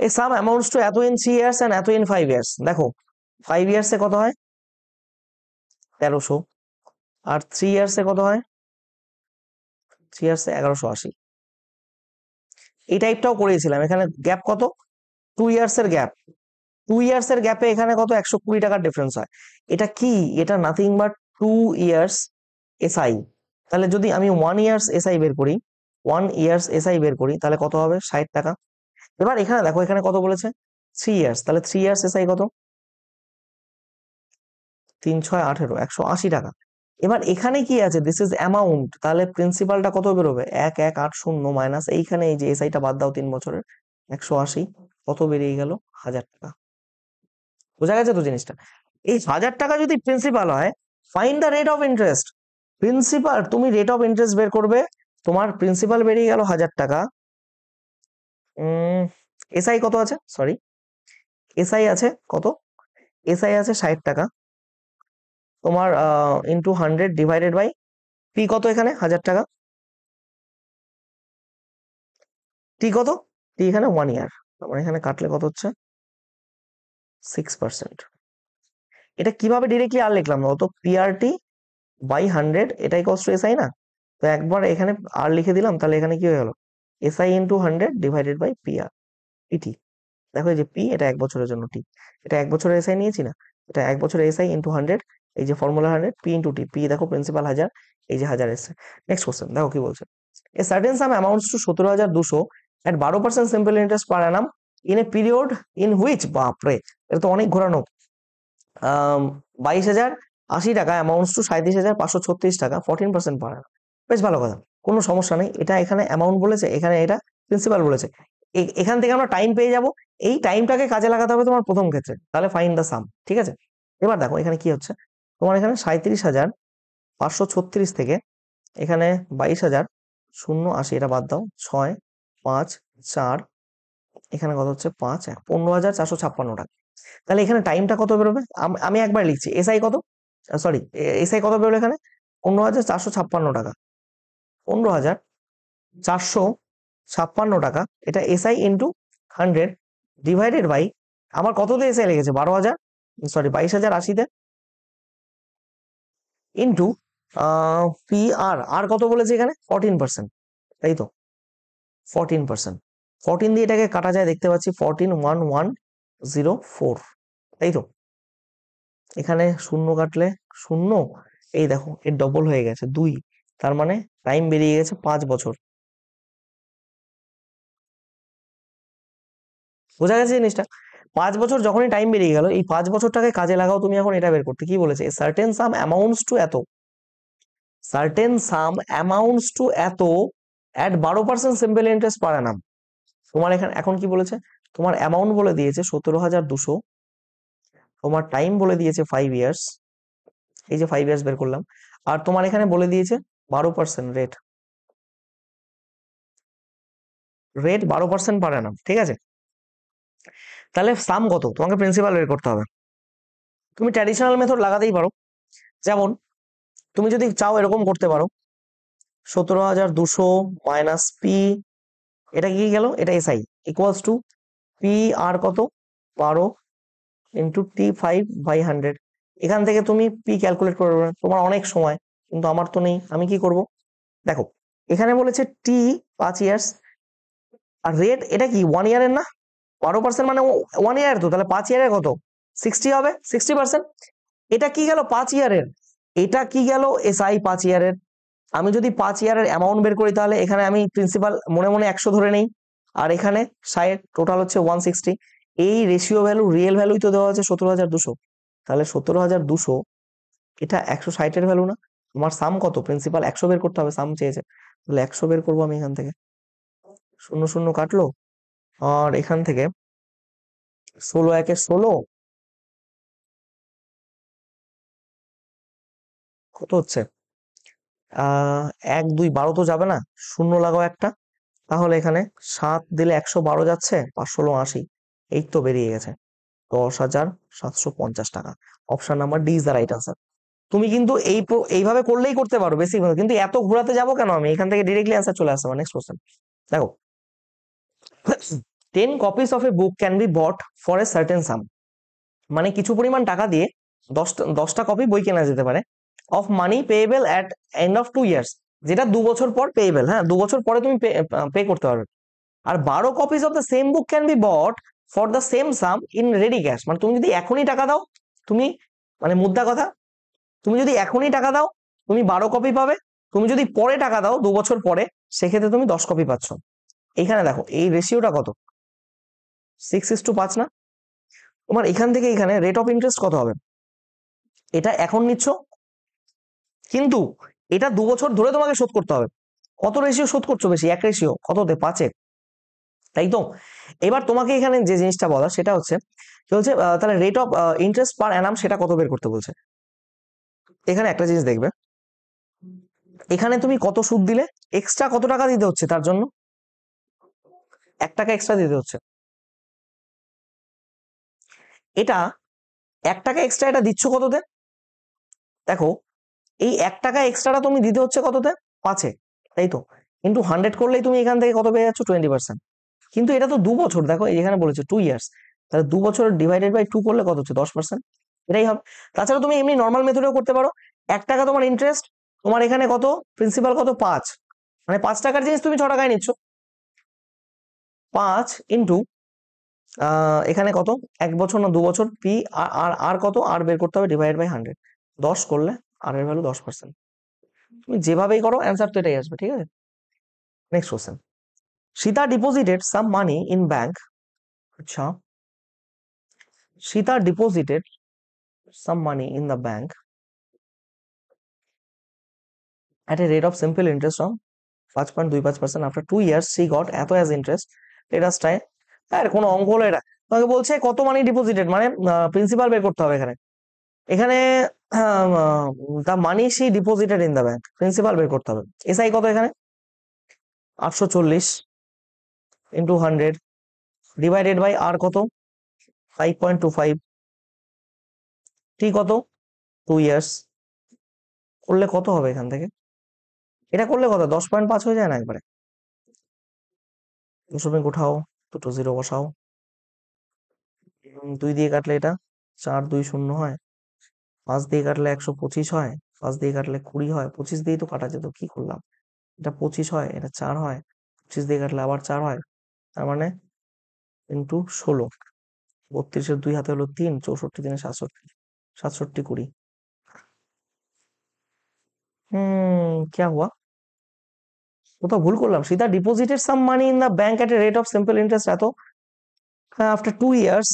A: A some amounts to এত ইন 3 ইয়ার্স এন্ড এত ইন 5 ইয়ার্স। দেখো 5 ইয়ার্সে কত হয়? 1300, আর 3 ইয়ার্সে কত হয়? 3 ইয়ার্সে 1180। এই টাইপটাও করিয়েছিলাম, এখানে গ্যাপ কত? 2 ইয়ার্স এর গ্যাপ, 2 ইয়ার্স এর গ্যাপে এখানে কত 120 টাকার ডিফারেন্স হয়। এটা কি? এটা নাথিং বাট 2 ইয়ার্স এসআই। তাহলে যদি আমি 1 ইয়ার্স এসআই বের করি, 1 ইয়ার্স এসআই বের করি, তাহলে কত হবে? 60 টাকা। এবার এখানে দেখো, এখানে কত বলেছে? 3 ইয়ার্স, তাহলে 3 ইয়ার্স এসআই কত? 3 6 18, 180 টাকা। এবার এখানে কি আছে? দিস ইজ অ্যামাউন্ট, তাহলে প্রিন্সিপালটা কত বেরোবে? 1180 মাইনাস এইখানে এই যে এসআইটা বাদ দাও 3 বছরের, 180, কত বেরিয়ে গেল? 1000 টাকা। বোঝা গেছে তো জিনিসটা? এই 1000 টাকা যদি প্রিন্সিপাল হয়, find the rate of interest. Principal, তুমি রেট অফ ইন্টারেস্ট বের করবে, তোমার প্রিন্সিপাল বেরিয়ে গেল 1000 টাকা। এসআই কত আছে? সরি, এসআই আছে কত? এসআই আছে 60 টাকা। তোমার ইন্টু 100 ডিভাইডেড বাই পি কত? এখানে 1000 টাকা। টি কত? টি এখানে 1 ইয়ার, আমার এখানে কাটলে কত হচ্ছে? 6%। এটা কিভাবে ডিরেক্টলি আর লিখলাম না, তো পিআরটি বাই 100, এটাই কস্ট টু এসআই না? তো একবার এখানে আর লিখে দিলাম, তাহলে এখানে কি হয়ে গেল? SI into 100 divided by PR ইটি। দেখো এই যে পি, এটা 1 বছরের জন্য, টি এটা 1 বছরের এসআই নিয়েছি না, এটা 1 বছরের এসআই ইন্টু 100, এই যে formula 100, P into T, P দেখো প্রিন্সিপাল 1000, এই যে 1000 এসছে। নেক্সট কোশ্চেন দেখো কি বলছে। A certain some amounts two 17,200 at 12% simple interest per Anam in a period in which, বাপরে এটা তো অনেক ঘোরানো, 22,080 টাকা অ্যামাউন্টস টু 37,536 টাকা, 14% পার অ্যানাম। বেশ ভালো কথা, কোনো সমস্যা নেই। এটা এখানে অ্যামাউন্ট বলেছে, এখানে এটা প্রিন্সিপাল বলেছে। এখান থেকে আমরা টাইম পেয়ে যাব, এই টাইমটাকে কাজে লাগাতে হবে তোমার প্রথম ক্ষেত্রে, তাহলে ফাইন্ড দ্য সাম। ঠিক আছে, এবার দেখো এখানে কি হচ্ছে। তোমার এখানে 37,536 থেকে এখানে 22,080, এটা বাদ দাও, 6 5 4, এখানে কত হচ্ছে? 5 1, 15,456 টাকা। তাহলে এখানে টাইমটা কত বেরোবে? আমি একবার লিখছি, এসআই কত, সরি এসআই কত বেরোলো এখানে? 15,456 টাকা, 15,456 টাকা, এটা এসআই ইন্টু 100 ডিভাইডেড বাই, আমার কততে এসআই লেগেছে? 12,000, সরি 22,080-তে, ইন্টু পি আর, আর কত বলেছে এখানে? 14%, তাই তো 14%, 14 দিয়ে এটাকে কাটা যায়, দেখতে পাচ্ছি 14,1104, তাই তো। এখানে শূন্য কাটলে শূন্য, এই দেখো এর ডবল হয়ে গেছে 2, তার মানে টাইম বেরিয়ে গেছে 5 বছর। বোঝা গেছে জিনিসটা? 5 বছর যখনই টাইম বেরিয়ে গেল, এই 5 বছরটাকে কাজে লাগাও তুমি এখন এটা বের করতে। কি বলেছে? সার্টেন সাম অ্যামাউন্টস টু এত, সার্টেন সাম অ্যামাউন্টস টু এত অ্যাট 12% সিম্পল ইন্টারেস্ট পার অ্যানাম। তোমার এখানে এখন কি বলেছে? তোমার অ্যামাউন্ট বলে দিয়েছে 17,200, তোমার টাইম বলে দিয়েছে 5 ইয়ার্স, এই যে 5 ইয়ার্স বের করলাম, আর তোমার এখানে বলে দিয়েছে 12% রেট, রেট 12% পার অ্যানাম। ঠিক আছে, তাহলে সাম কত? তোমাকে প্রিন্সিপাল বের করতে হবে। তুমি ট্র্যাডিশনাল মেথড লাগাতেই পারো, যেমন তুমি যদি চাও এরকম করতে পারো, 17,200 মাইনাস পি, এটা কি গেল? এটা এসআই ইকুয়ালস টু পি আর কত? 12 ইন্টু টি 5/100। এখান থেকে তুমি পি ক্যালকুলেট করবে, তোমার অনেক সময়, কিন্তু আমার তো নেই। আমি কি করব? দেখো এখানে বলেছে টি 5 ইয়ার্স, আর রেট এটা কি 1 ইয়ারের না? 12% মানে 1 ইয়ার, তো তাহলে 5 ইয়ারের কত? 60 হবে, 60%। এটা কি গেল? 5 ইয়ারের। এটা কি গেল? এসআই 5 ইয়ারের। আমি যদি 5 ইয়ারের অ্যামাউন্ট বের করি, তাহলে এখানে আমি প্রিন্সিপাল মনে মনে 100 ধরে নেই, আর এখানে 60, টোটাল হচ্ছে 160। এই রেশিও ভ্যালু, রিয়েল ভ্যালুই তো দেওয়া আছে 17,200, তাহলে 17,200 এটা 160-এর ভ্যালু না? আমার সাম কত? প্রিন্সিপাল 100 বের করতে হবে, সাম চেয়েছে, তাহলে 100 বের করবো আমি এখান থেকে, শূন্য শূন্য কাটলো, আর এখান থেকে 16 1 16, কত হচ্ছে? 1 2 12 তো যাবে না, শূন্য লাগাও একটা, তাহলে এখানে 7 দিলে 112 যাচ্ছে, 5 16 80, এই তো বেরিয়ে গেছে 10,750 টাকা। Option number D is the right answer. তুমি কিন্তু এইভাবে করলেই করতে পারো বেসিক ভাবে, কিন্তু এত ঘোরাতে যাবো কেন আমি? এখান থেকে ডিরেক্টলি আনসার চলে আসছে। নেক্সট কোশ্চেন দেখো, 10 copies of a book can be bought for a certain sum, মানে কিছু পরিমাণ টাকা দিয়ে 10টা কপি বই কেনা যেতে পারে, of money payable at end of 2 years, যেটা 2 বছর পর পেয়েবল, হ্যাঁ 2 বছর পরে তুমি পে করতে পারবে। আর 12 copies of the same book can be bought for the same some in ready cash, মানে তুমি যদি এখনই টাকা দাও, তুমি মানে মুদ্রা কথা, তুমি যদি এখনই টাকা দাও তুমি 12 কপি পাবে, তুমি যদি পরে টাকা দাও 2 বছর পরে সেক্ষেত্রে তুমি 10 কপি পাচ্ছ। এইখানে দেখো এই রেশিওটা কত, 6:5 না? তোমার এখান থেকে এখানে রেট অফ ইন্টারেস্ট কত হবে? এটা এখন নিচ্ছ, কিন্তু এটা 2 বছর ধরে তোমাকে শোধ করতে হবে। কত রেশিও শোধ করছো বেশি? 1 রেশিও কততে? 5-এ, তাই তো? এবার তোমাকে এখানে যে জিনিসটা বলা সেটা হচ্ছে কি বলছে, তাহলে রেট অফ ইন্টারেস্ট পার অ্যানাম সেটা কত বের করতে বলছে। এখানে একটা জিনিস দেখবে, এখানে তুমি কত সুদ দিলে, এক্সট্রা কত টাকা দিতে হচ্ছে তার জন্য, 1 টাকা এক্সট্রা দিতে হচ্ছে। এটা 1 টাকা এক্সট্রা, এটা দিচ্ছ কততে? দেখো এই 1 টাকা এক্সট্রাটা তুমি দিতে হচ্ছে কততে? 5-এ, তাই তো? কিন্তু 100 করলেই তুমি এখান থেকে কত পেয়ে যাচ্ছ? 20%। কিন্তু এটা তো 2 বছর, দেখো এখানে বলেছে 2 ইয়ার্স, তাহলে 2 বছর ডিভাইডেড বাই 2 করলে কত হচ্ছে? 10%। এটাই হবে। তাছাড়া তুমি এমনি নর্মাল মেথডেও করতে পারো। 1 টাকা তোমার ইন্টারেস্ট, তোমার এখানে কত প্রিন্সিপাল, কত 5, মানে 5 টাকার জিনিস তুমি 6 টাকায় নিচ্ছ। 5 ইন্টু এখানে কত, 1 বছর না 2 বছর, পি আর আর কত আর বের করতে হবে, ডিভাইড বাই 100, 10 করলে আর এর ভ্যালু 10%। তুমি যেভাবেই করো অ্যান্সার তো এটাই আসবে, ঠিক আছে? Next question, Sita deposited some money in bank. আচ্ছা, Sita deposited some money in the bank at a rate of simple interest of 5.25%. After 2 years she got এত as interest. Let us try. আর কোনো অঙ্ক হলো এটা? তোমাকে বলছে কত মানি ডিপোজিটেড, মানে প্রিন্সিপাল বের করতে হবে এখানে। এখানে the money she deposited in the bank, principal বের করতে হবে। এসআই কত এখানে? 840 ইন্টু 100 ডিভাইডেড বাই আর কত? 5.25, টি কত? 2 ইয়ার্স। করলে কত হবে এখান থেকে? এটা করলে কত? 10.5 হয়ে যায় না একবারে? দশমিক উঠাও, দুটো জিরো বসাও, 2 দিয়ে কাটলে এটা 4 2 0 হয়, 5 দিয়ে কাটলে 125 হয়, 5 দিয়ে কাটলে 20 হয়, 25 দিয়েই তো কাটা যেত, কি করলাম? এটা 25 হয়, এটা 4 হয়, 25 দিয়ে কাটলে আবার 4 হয়, তার মানে ইন্টু 16, 32-এর 2 হাতে হলো 3, 64 দিনে 67, 67 20। क्या हुआ? কোথাও ভুল করলাম? Sita deposited some money in the bank at a rate of simple interest এত, আফটার 2 ইয়ার্স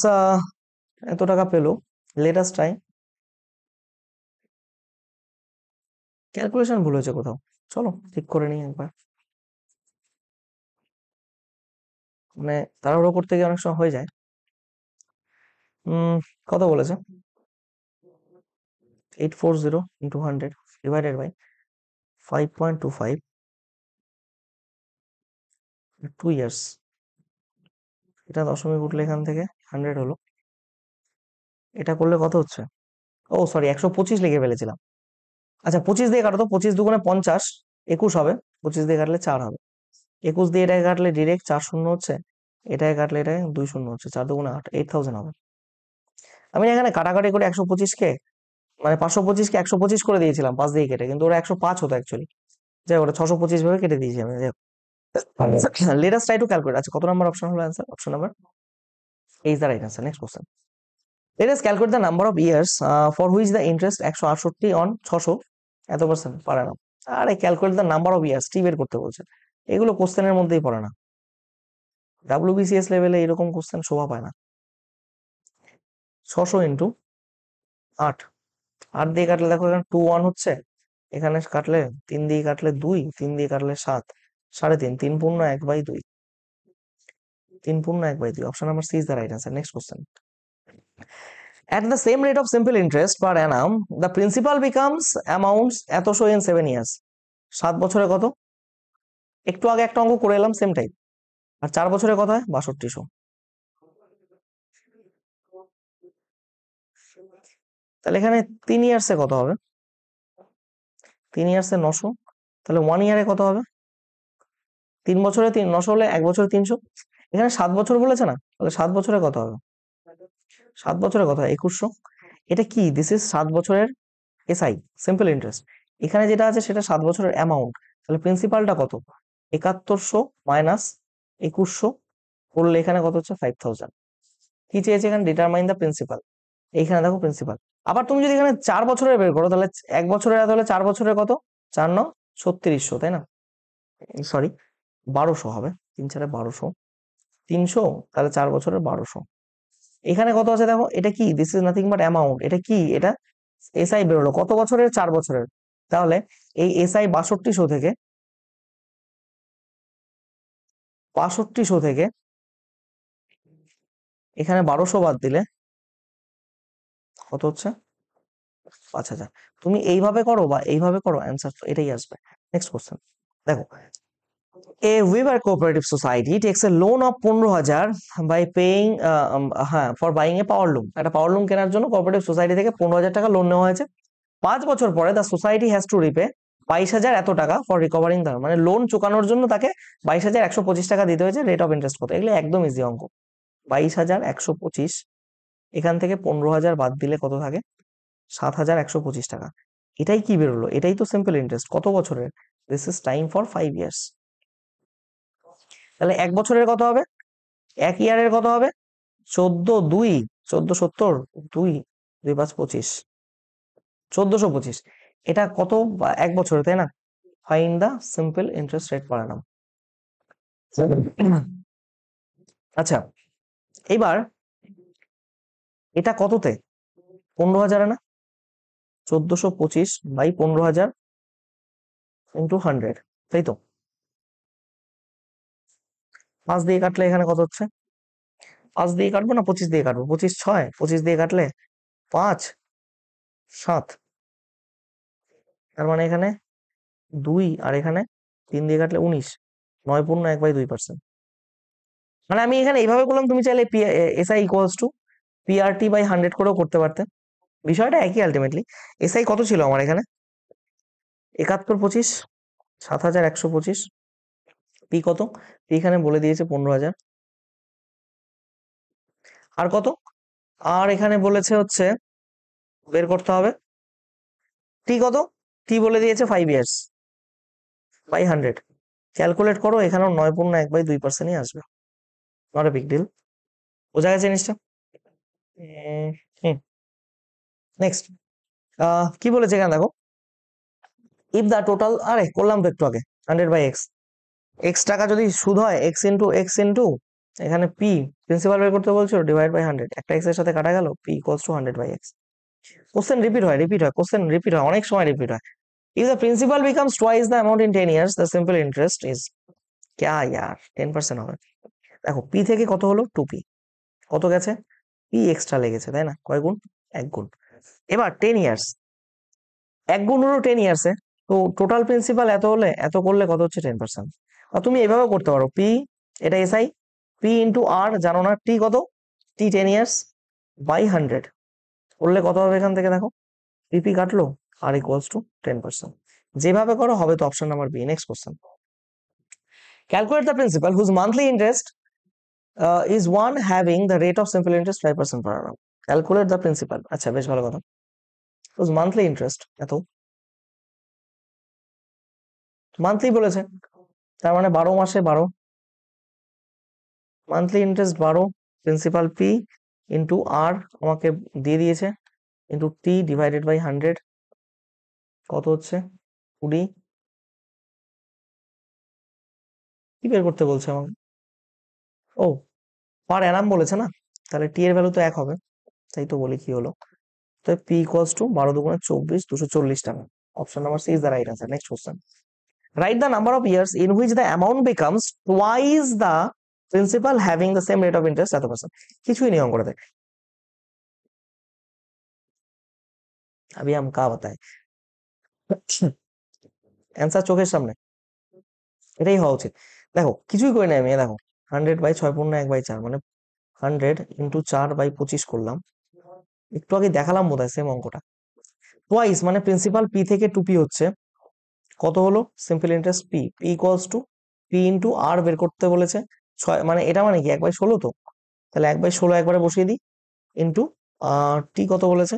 A: এত টাকা পেলো। Late us try. ক্যালকুলেশন ভুল হয়েছে কোথাও, চলো ঠিক করে নিই একবার। মানে তাড়াহুড়ো করতে গিয়ে অনেক সময় হয়ে যায়। কত বলেছে? 840 ইন্টু 100 ডিভাইডেড বাই 5.25, 2 ইয়ার্স। এটা দশমিক উঠলে এখান থেকে 100 হলো। এটা করলে কত হচ্ছে? ও সরি, 125 লিখে ফেলেছিলাম। আচ্ছা 25 দিয়ে কাটো তো, 25 দুগুণে 50, 21 হবে। 25 দিয়ে কাটলে 4 হবে। 21 দিয়ে এটাকে কাটলে ডিরেক্ট 4 শূন্য হচ্ছে, এটাকে কাটলে এটাকে 2 শূন্য হচ্ছে, 4 দুগুণে 8, 8000 হবে। আমি এখানে কাটাকাটি করে 125-কে মানে 525-কে 125 করে দিয়েছিলাম 5 দিয়ে কেটে, কিন্তু ওরা 105 হতো অ্যাকচুয়ালি। যাই ওটা 625 ভাবে কেটে দিয়েছি আমি। Let us try to calculate. আচ্ছা কত নাম্বার অপশন হলো answer? Option number is the right answer. Next question, let us calculate the number of years for which the interest 168 on 600 এত পার্সেন্ট পারে না। আরে calculate the number of years T বের করতে বলছে, এগুলো কোশ্চেনের মধ্যেই পড়ে না। ডাব্লিউবিসিএস লেভেলে এরকম কোশ্চেন শোভা পায় না। 600 ইন্টু 8, 8 দিয়ে কাটলে দেখো এখানে 2 1 হচ্ছে, এখানে কাটলে 3 দিয়ে কাটলে 2, 3 দিয়ে কাটলে 7, 3.5, 3 পূর্ণ 1/2, 3 পূর্ণ 1/2। Option number C is the right answer. Next question, at the same rate of simple interest per annum the principal becomes amounts এতশো in 7 years। 7 বছরে কত? একটু আগে একটা অঙ্ক করে এলাম সেম টাইপ। আর 4 বছরে কত হয়? 6200। তাহলে এখানে 3 ইয়ার্সে কত হবে? 3 ইয়ার্সে 900, তাহলে 1 ইয়ারে কত হবে? 3 বছরে 900 হলে 1 বছরে 300। এখানে 7 বছর বলেছে না, তাহলে 7 বছরে কত হবে? 7 বছরে কত হয়? 2100। এটা কি? দিস ইজ 7 বছরের এসআই সিম্পল ইন্টারেস্ট। এখানে যেটা আছে সেটা 7 বছরের অ্যামাউন্ট। তাহলে প্রিন্সিপালটা কত? 7100 মাইনাস 2100 করলে এখানে কত হচ্ছে? 5000। কি চেয়েছে এখানে? Determine the principal. এইখানে দেখো প্রিন্সিপাল। আবার তুমি যদি এখানে 4 বছরের বের করো, তাহলে 1 বছরের, তাহলে 4 বছরের কত? 4 9 3600, তাই না? সরি, 1200 হবে। 3 4 1200, 300, তাহলে 4 বছরের 1200। এখানে কত আছে দেখো, এটা কি? This is nothing but amount. এটা কি? এটা এসআই বেরোলো কত বছরের? 4 বছরের। তাহলে এই এসআই 6200 থেকে 6200 থেকে এখানে 1200 বাদ দিলে কত হচ্ছে? 5000। তুমি এইভাবে করো বা এইভাবে করো, অ্যান্সার তো এটাই আসবে। নেক্সট কোশ্চেন দেখো, a weaver cooperative society takes a loan of 15,000 by paying, হ্যাঁ, for buying a power loom. একটা পাওয়ার লুম কেনার জন্য কোঅপারেটিভ সোসাইটি থেকে 15,000 টাকা লোন নেওয়া হয়েছে। 5 বছর পরে the society has to repay 22,000 এত টাকা ফর রিকভারিং দ্য, মানে লোন চুকানোর জন্য তাকে 22,125 টাকা দিতে হয়েছে। রেট অফ ইন্টারেস্ট কত? এগুলো একদম ইজি অঙ্ক। 22,125, এখান থেকে 15,000 বাদ দিলে কত থাকে? 7,125 টাকা। এটাই কি বেরোলো? এটাই তো সিম্পল ইন্টারেস্ট। কত বছরের? This is time for 5 years. তাহলে 1 বছরের কত হবে? 1 ইয়ারের কত হবে? 14 2 1470, 2 2 5 25, 1425। এটা কত? 1 বছরে, তাই না? Find the simple interest rate পার অ্যানাম। আচ্ছা, এবার এটা কততে? 15,000 না? 1425 বাই 15,000 ইন্টু 100, তাই তো? 5 দিয়ে কাটলে এখানে কত হচ্ছে? 5 দিয়ে কাটবো না 25 দিয়ে কাটবো? 25 6, 25 দিয়ে কাটলে 5 7, তার মানে এখানে 2, আর এখানে 3 দিয়ে কাটলে 19, 9.1/2%। মানে আমি এখানে এইভাবে করলাম, তুমি চাইলে SI equals to PRT by 100 করেও করতে পারতে। বিষয়টা একই আলটিমেটলি। এসআই কত ছিল আমার এখানে? 71 25, 7,125। পি কত? পি এখানে বলে দিয়েছে 15,000। আর কত? আর এখানে বলেছে হচ্ছে বের করতে হবে টি কত? টি বলে দিয়েছে 5 ইয়ার্স বাই 100। ক্যালকুলেট করো, এখানেও 9.1/2%ই আসবে। Not a big deal. বোঝা গেছে জিনিসটা? নেক্সট কি বলেছে এখানে দেখো, ইফ দ্য টোটাল, আরে করলাম তো একটু আগে, 100/x। এক্স টাকা যদি সুদ হয়, এক্স ইন্টু এখানে পি প্রিন্সিপাল বের করতে বলছো, ডিভাইড বাই 100। একটা এক্স এর সাথে কাটা গেল, P equals two 100/x। Question repeat হয়, কোশ্চেন রিপিট হয়, অনেক সময় রিপিট হয়। If the principal becomes twice the amount in 10 years, the simple interest is, ক্যা ইয়ার, 10% হবে। দেখো পি থেকে কত হলো? 2p। কত গেছে? পি এক্সট্রা লেগেছে, তাই না? কয় গুণ? 1 গুণ। এবার 10 ইয়ার্স, 1 গুণ হলো 10 ইয়ার্সে। তো টোটাল প্রিন্সিপাল এত হলে এত করলে কত হচ্ছে? 10%। আর তুমি এভাবেও করতে পারো, পি, এটা এসআই, পি ইন্টু আর জানো না, টি কত? টি 10 ইয়ার্স বাই 100 করলে কত হবে? এখান থেকে দেখো, পিপি কাটলো, আর ইকুয়ালস টু 10%। যেভাবে করো হবে তো option number B. Next question, calculate the principal whose monthly interest is one having the rate of simple interest 5% per annum। Calculate the principal, আচ্ছা বেশ ভালো কথা। হুজ মান্থলি ইন্টারেস্ট এত, মান্থলি বলেছে, তার মানে 12 মাসে 12, monthly interest 12, principal P into R আমাকে দিয়ে দিয়েছে, ইন্টু টি ডিভাইডেড বাই 100, কত হচ্ছে? 20। কি বের করতে বলছে আমাকে? ও, পার অ্যানাম বলেছে না, তাহলে টি এর ভ্যালু তো 1 হবে। তাই তো বলি কি হলো, তো পি ইকুয়ালস টু 12 দুগুণে 24, 240 টাকা। Option number C is the right answer. Next question, write the number of years in which the amount becomes twice the principal having the same rate of interest এত পার্সেন্ট। কিছুই নিয়ম করে দেয়, अभी हम का बताए। অ্যান্সার চোখের সামনে, এটাই হওয়া উচিত। দেখো কিছুই করি না আমি, দেখো 100/6.1/4, মানে 100 × 4/25 করলাম। একটু আগে দেখালাম বোধহয় সেম অঙ্কটা। টুয়াইস মানে প্রিন্সিপাল পি থেকে 2p হচ্ছে, কত হলো? Simple interest P, P equals to P into R বের করতে বলেছে। 6 মানে এটা মানে কি 1/16 তো, তাহলে 1/16 একবারে বসিয়ে দিই, ইন্টু টি কত বলেছে?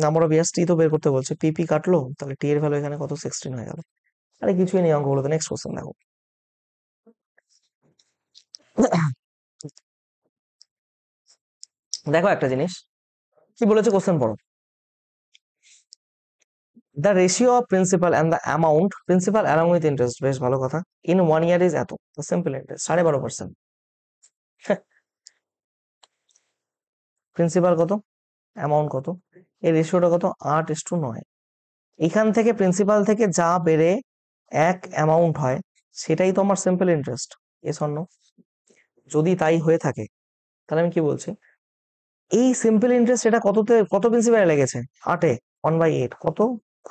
A: নাম্বার অফ ইয়ার্স টি তো বের করতে বলছে, পি কাটলো, তাহলে টি এর ভ্যালু এখানে কত? 16 হয়ে গেল। আরে কিছুই নেই অঙ্ক, বলো তো। নেক্সট কোশ্চেন দেখো, দেখো একটা জিনিস কি বলেছে কোশ্চেন পড়ো। The ratio of principal and the amount principal along with interest, বেশ ভালো কথা, ইন 1 ইয়ার ইজ এত, সিম্পল ইন্টারেস্ট 12.5%। প্রিন্সিপাল কত, অ্যামাউন্ট কত, এই রেশিওটা কত, 8:9। এখান থেকে প্রিন্সিপাল থেকে যা বেড়ে এক অ্যামাউন্ট হয় সেটাই তো আমার simple interest. Yes or no? যদি তাই হয়ে থাকে তাহলে আমি কি বলছি, এই সিম্পল ইন্টারেস্ট এটা কততে, কত প্রিন্সিপাল লেগেছে, 8-এ, 1/8 কত,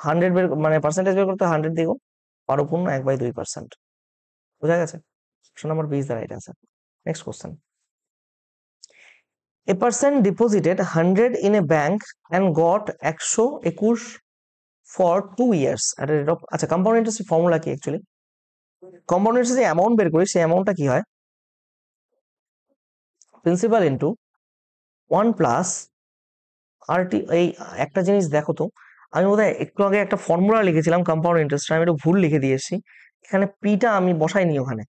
A: 100 বের মানে পার্সেন্টেজ বের করতে 100 দিগো, 12.1/2%। বোঝা গেছে? Option number B is the right answer. Next question. A person deposited 100 in a bank and got 121 for 2 years at rate of, আচ্ছা কম্পাউন্ড ইন্টারেস্টের ফর্মুলা কি অ্যাকচুয়ালি? কম্পাউন্ড ইন্টারেস্ট যে অ্যামাউন্ট বের করি সেই অ্যামাউন্টটা কি হয়, principal into 1 plus R T. এই একটা জিনিস দেখো তো, আমি বোধহয় একটু আগে একটা ফর্মুলা লিখেছিলাম কম্পাউন্ড ইন্টারেস্ট, আমি একটু ভুল লিখে দিয়ে এসেছি। এখানে পিটা আমি বসাইনি, ওখানে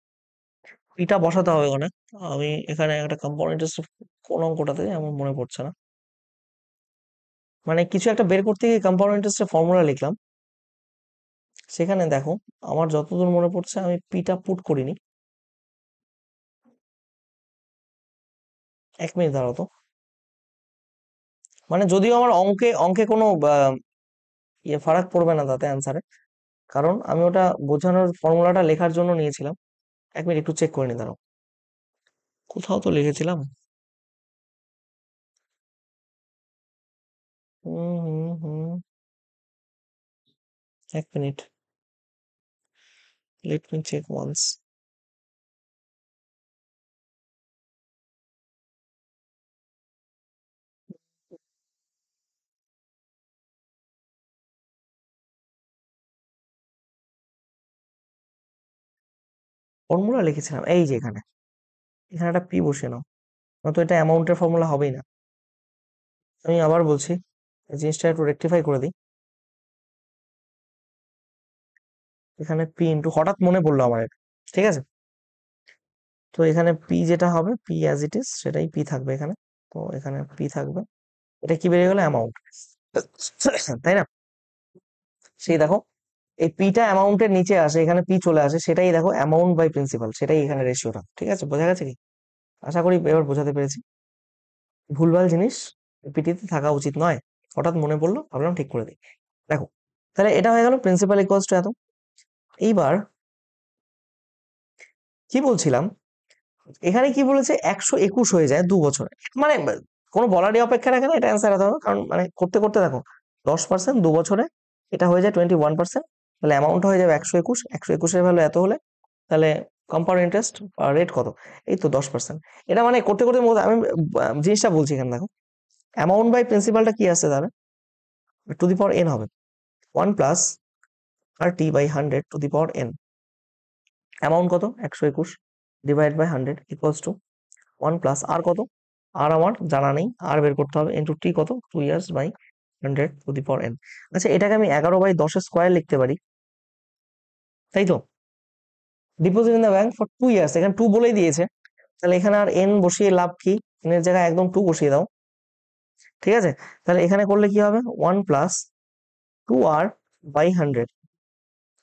A: পিটা বসাতে হবে ওখানে। আমি এখানে একটা কম্পাউন্ড ইন্টারেস্ট কোন অঙ্কটাতে আমার মনে পড়ছে না, মানে কিছু একটা বের করতে গিয়ে কম্পাউন্ড ইন্টারেস্টের ফর্মুলা লিখলাম, সেখানে দেখো আমার যতদূর মনে পড়ছে আমি পিটা পুট করিনি। 1 মিনিট দাঁড়াও তো, মানে যদিও আমার অঙ্কে অঙ্কে কোনো ফারাক পড়বে না তাতে অ্যান্সারে, কারণ আমি ওটা বোঝানোর ফর্মুলাটা লেখার জন্য নিয়েছিলাম। 1 মিনিট একটু চেক করে নি, দাঁড়াও, কোথাও তো লিখেছিলাম। Hmm hmm hmm 1 minute, let me check once. Formula লিখেছিলাম এই যে এখানে, এখানে একটা পি বসিয়ে নাও, নয়তো এটা অ্যামাউন্টের ফর্মুলা হবেই না। আমি আবার বলছি, এই জিনিসটা একটু রেকটিফাই করে দিই। এখানে পি ইন্টু, হঠাৎ মনে পড়লো আমার এটা, ঠিক আছে, তো এখানে পি যেটা হবে, পি অ্যাজ ইট ইজ সেটাই পি থাকবে এখানে। তো এখানে পি থাকবে, এটা কি বেরিয়ে গেল, অ্যামাউন্ট, তাই না? সেই দেখো এই পিটা অ্যামাউন্টের নিচে আসে, এখানে পি চলে আসে, সেটাই দেখো অ্যামাউন্ট বাই প্রিন্সিপাল, সেটাই এখানে রেশিওটা, ঠিক আছে, বোঝা গেছে কি? আশা করি এবার বোঝাতে পেরেছি। ভুলভাল জিনিস পিটিতে থাকা উচিত নয়, হঠাৎ মনে পড়লো ভাবলাম ঠিক করে দিই। দেখো তাহলে এটা হয়ে গেল প্রিন্সিপাল ইকুয়ালস টু এত। এইবার কি বলছিলাম, এখানে কি বলেছে, 121 হয়ে যায় 2 বছরে, মানে কোনো বলারই অপেক্ষা রাখে না, এটা অ্যান্সার হতে হবে, কারণ মানে করতে করতে দেখো 10% 2 বছরে এটা হয়ে যায় 21%, তাহলে অ্যামাউন্ট হয়ে যাবে 121, 121-এর ভ্যালু এত হলে তাহলে কম্পাউন্ড ইন্টারেস্ট রেট কত, এই তো 10%। এটা মানে করতে করতে আমি জিনিসটা বলছি এখানে দেখো, অ্যামাউন্ট বাই প্রিন্সিপালটা কি আসছে তাহলে, টু দি পাওয়ার এন হবে, 1 plus R T by 100 to the power N. Amount কত, 121 divide by 100 equals to 1 plus R কত, আর আমার জানা নেই, আর বের করতে হবে, ইন্টু টি কত, 2 years by 100 to the power N. আচ্ছা এটাকে আমি 11/10 স্কোয়ার লিখতে পারি, তাই তো? Deposit in the bank for 2 years, এখানে 2 বলেই দিয়েছে, তাহলে এখানে আর এন বসিয়ে লাভ কি, এন এর জায়গায় একদম 2 বসিয়ে দাও, ঠিক আছে? তাহলে এখানে করলে কি হবে, 1 প্লাস 2r/100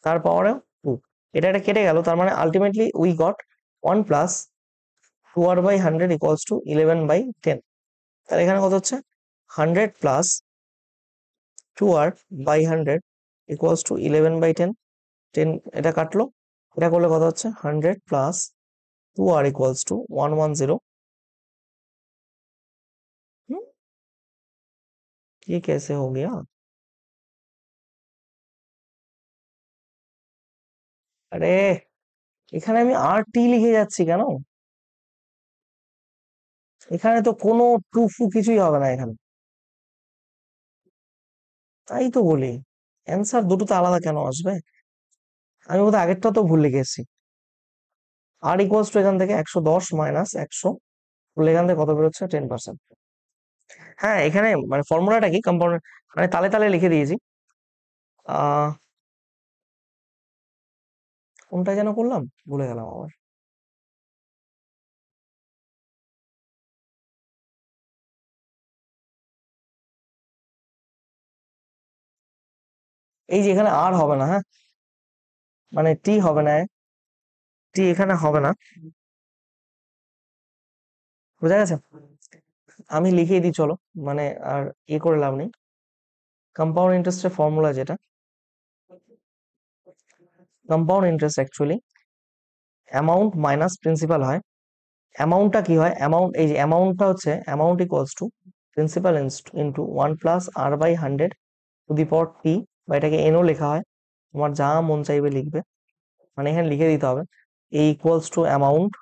A: তার পাওয়ারে 2, এটা কেটে গেল, তার মানে ultimately we got 1 plus 2r/100 equals to 11/10। তাহলে এখানে কত হচ্ছে, 100 প্লাস 2r/100 ইকুয়ালস টু 11/10, 10 এটা কাটলো, এটা করলে কত হচ্ছে, 100 প্লাস 2r ইকুয়ালস টু 110। ये कैसे हो गया? আরে এখানে আমি আর টি লিখে যাচ্ছি কেন, এখানে তো কোনো টু ফু কিছুই হবে না এখানে, তাই তো বলি অ্যান্সার দুটোতে আলাদা কেন আসবে, আমি বোধহয় আগেরটা তো ভুল লিখে এসেছি। আর ইকুয়ালস টু এখান থেকে 110 মাইনাস 100 করলে এখান থেকে কত বেরোচ্ছে, 10%। হ্যাঁ এখানে মানে ফর্মুলাটা কি, কম্পাউন্ড মানে তালে তালে লিখে দিয়েছি। আহ কোনটা যেন করলাম, ভুলে গেলাম আবার। এই যে এখানে আর হবে না, হ্যাঁ, মানে টি হবে না, টি এখানে হবে না, বুঝা গেছে? আমি লিখিয়ে দিই চলো, মানে আর করে লাভ নেই। কম্পাউন্ড ইন্টারেস্টের ফর্মুলা যেটা, compound interest actually amount minus principal হয়। অ্যামাউন্টটা কি হয়, অ্যামাউন্ট, এই যে অ্যামাউন্টটা হচ্ছে amount equals to principal into 1 + r/100 to the power T, বা এটাকে এনও লেখা হয়, তোমার যা মন চাইবে লিখবে, মানে এখানে লিখে দিতে হবে A equals to amount,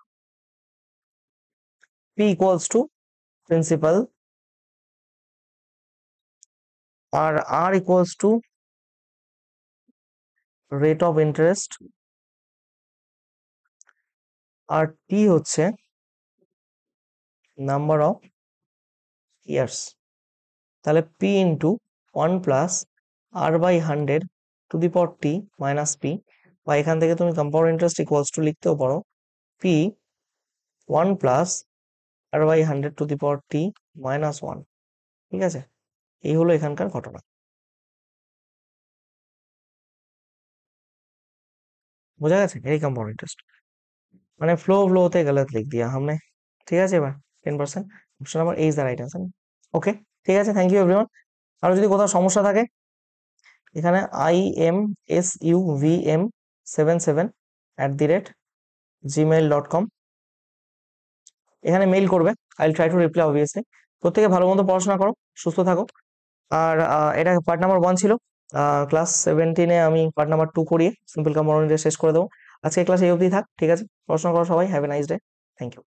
A: P equals to principal, আর R equals to rate of interest, আর টি হচ্ছে নাম্বার অফ ইয়ার্স। তাহলে P into 1 + r/100 to the power T minus P, বা এখান থেকে তুমি কম্পাউন্ড ইন্টারেস্ট ইকুয়ালস টু লিখতেও পারো P 1 + r/100 to the power T minus 1। ঠিক আছে, এই হলো এখানকার ঘটনা, বোঝা গেছে? এই কম্পাউন্ড ইন্টারেস্ট মানে फ्लो होते गलत लिख दिया हमने। ঠিক আছে, এবার 10%, option number A is the right answer. Okay, ঠিক আছে, থ্যাংক ইউ এভরিওয়ান। আর যদি কোথাও সমস্যা থাকে, এখানে imsuvm77@gmail.com এখানে মেইল করবে, I will try to reply obviously. প্রত্যেকে ভালো মতো পড়াশোনা করো, সুস্থ থাকো। আর এটা পার্ট নাম্বার 1 ছিল। ক্লাস 17-এ আমি পার্ট নাম্বার 2 করিয়ে সিম্পল কম্পাউন্ড শেষ করে দেবো। আজকে ক্লাস এই অবধি থাক, ঠিক আছে? পড়াশোনা করো সবাই, have a nice day, thank you.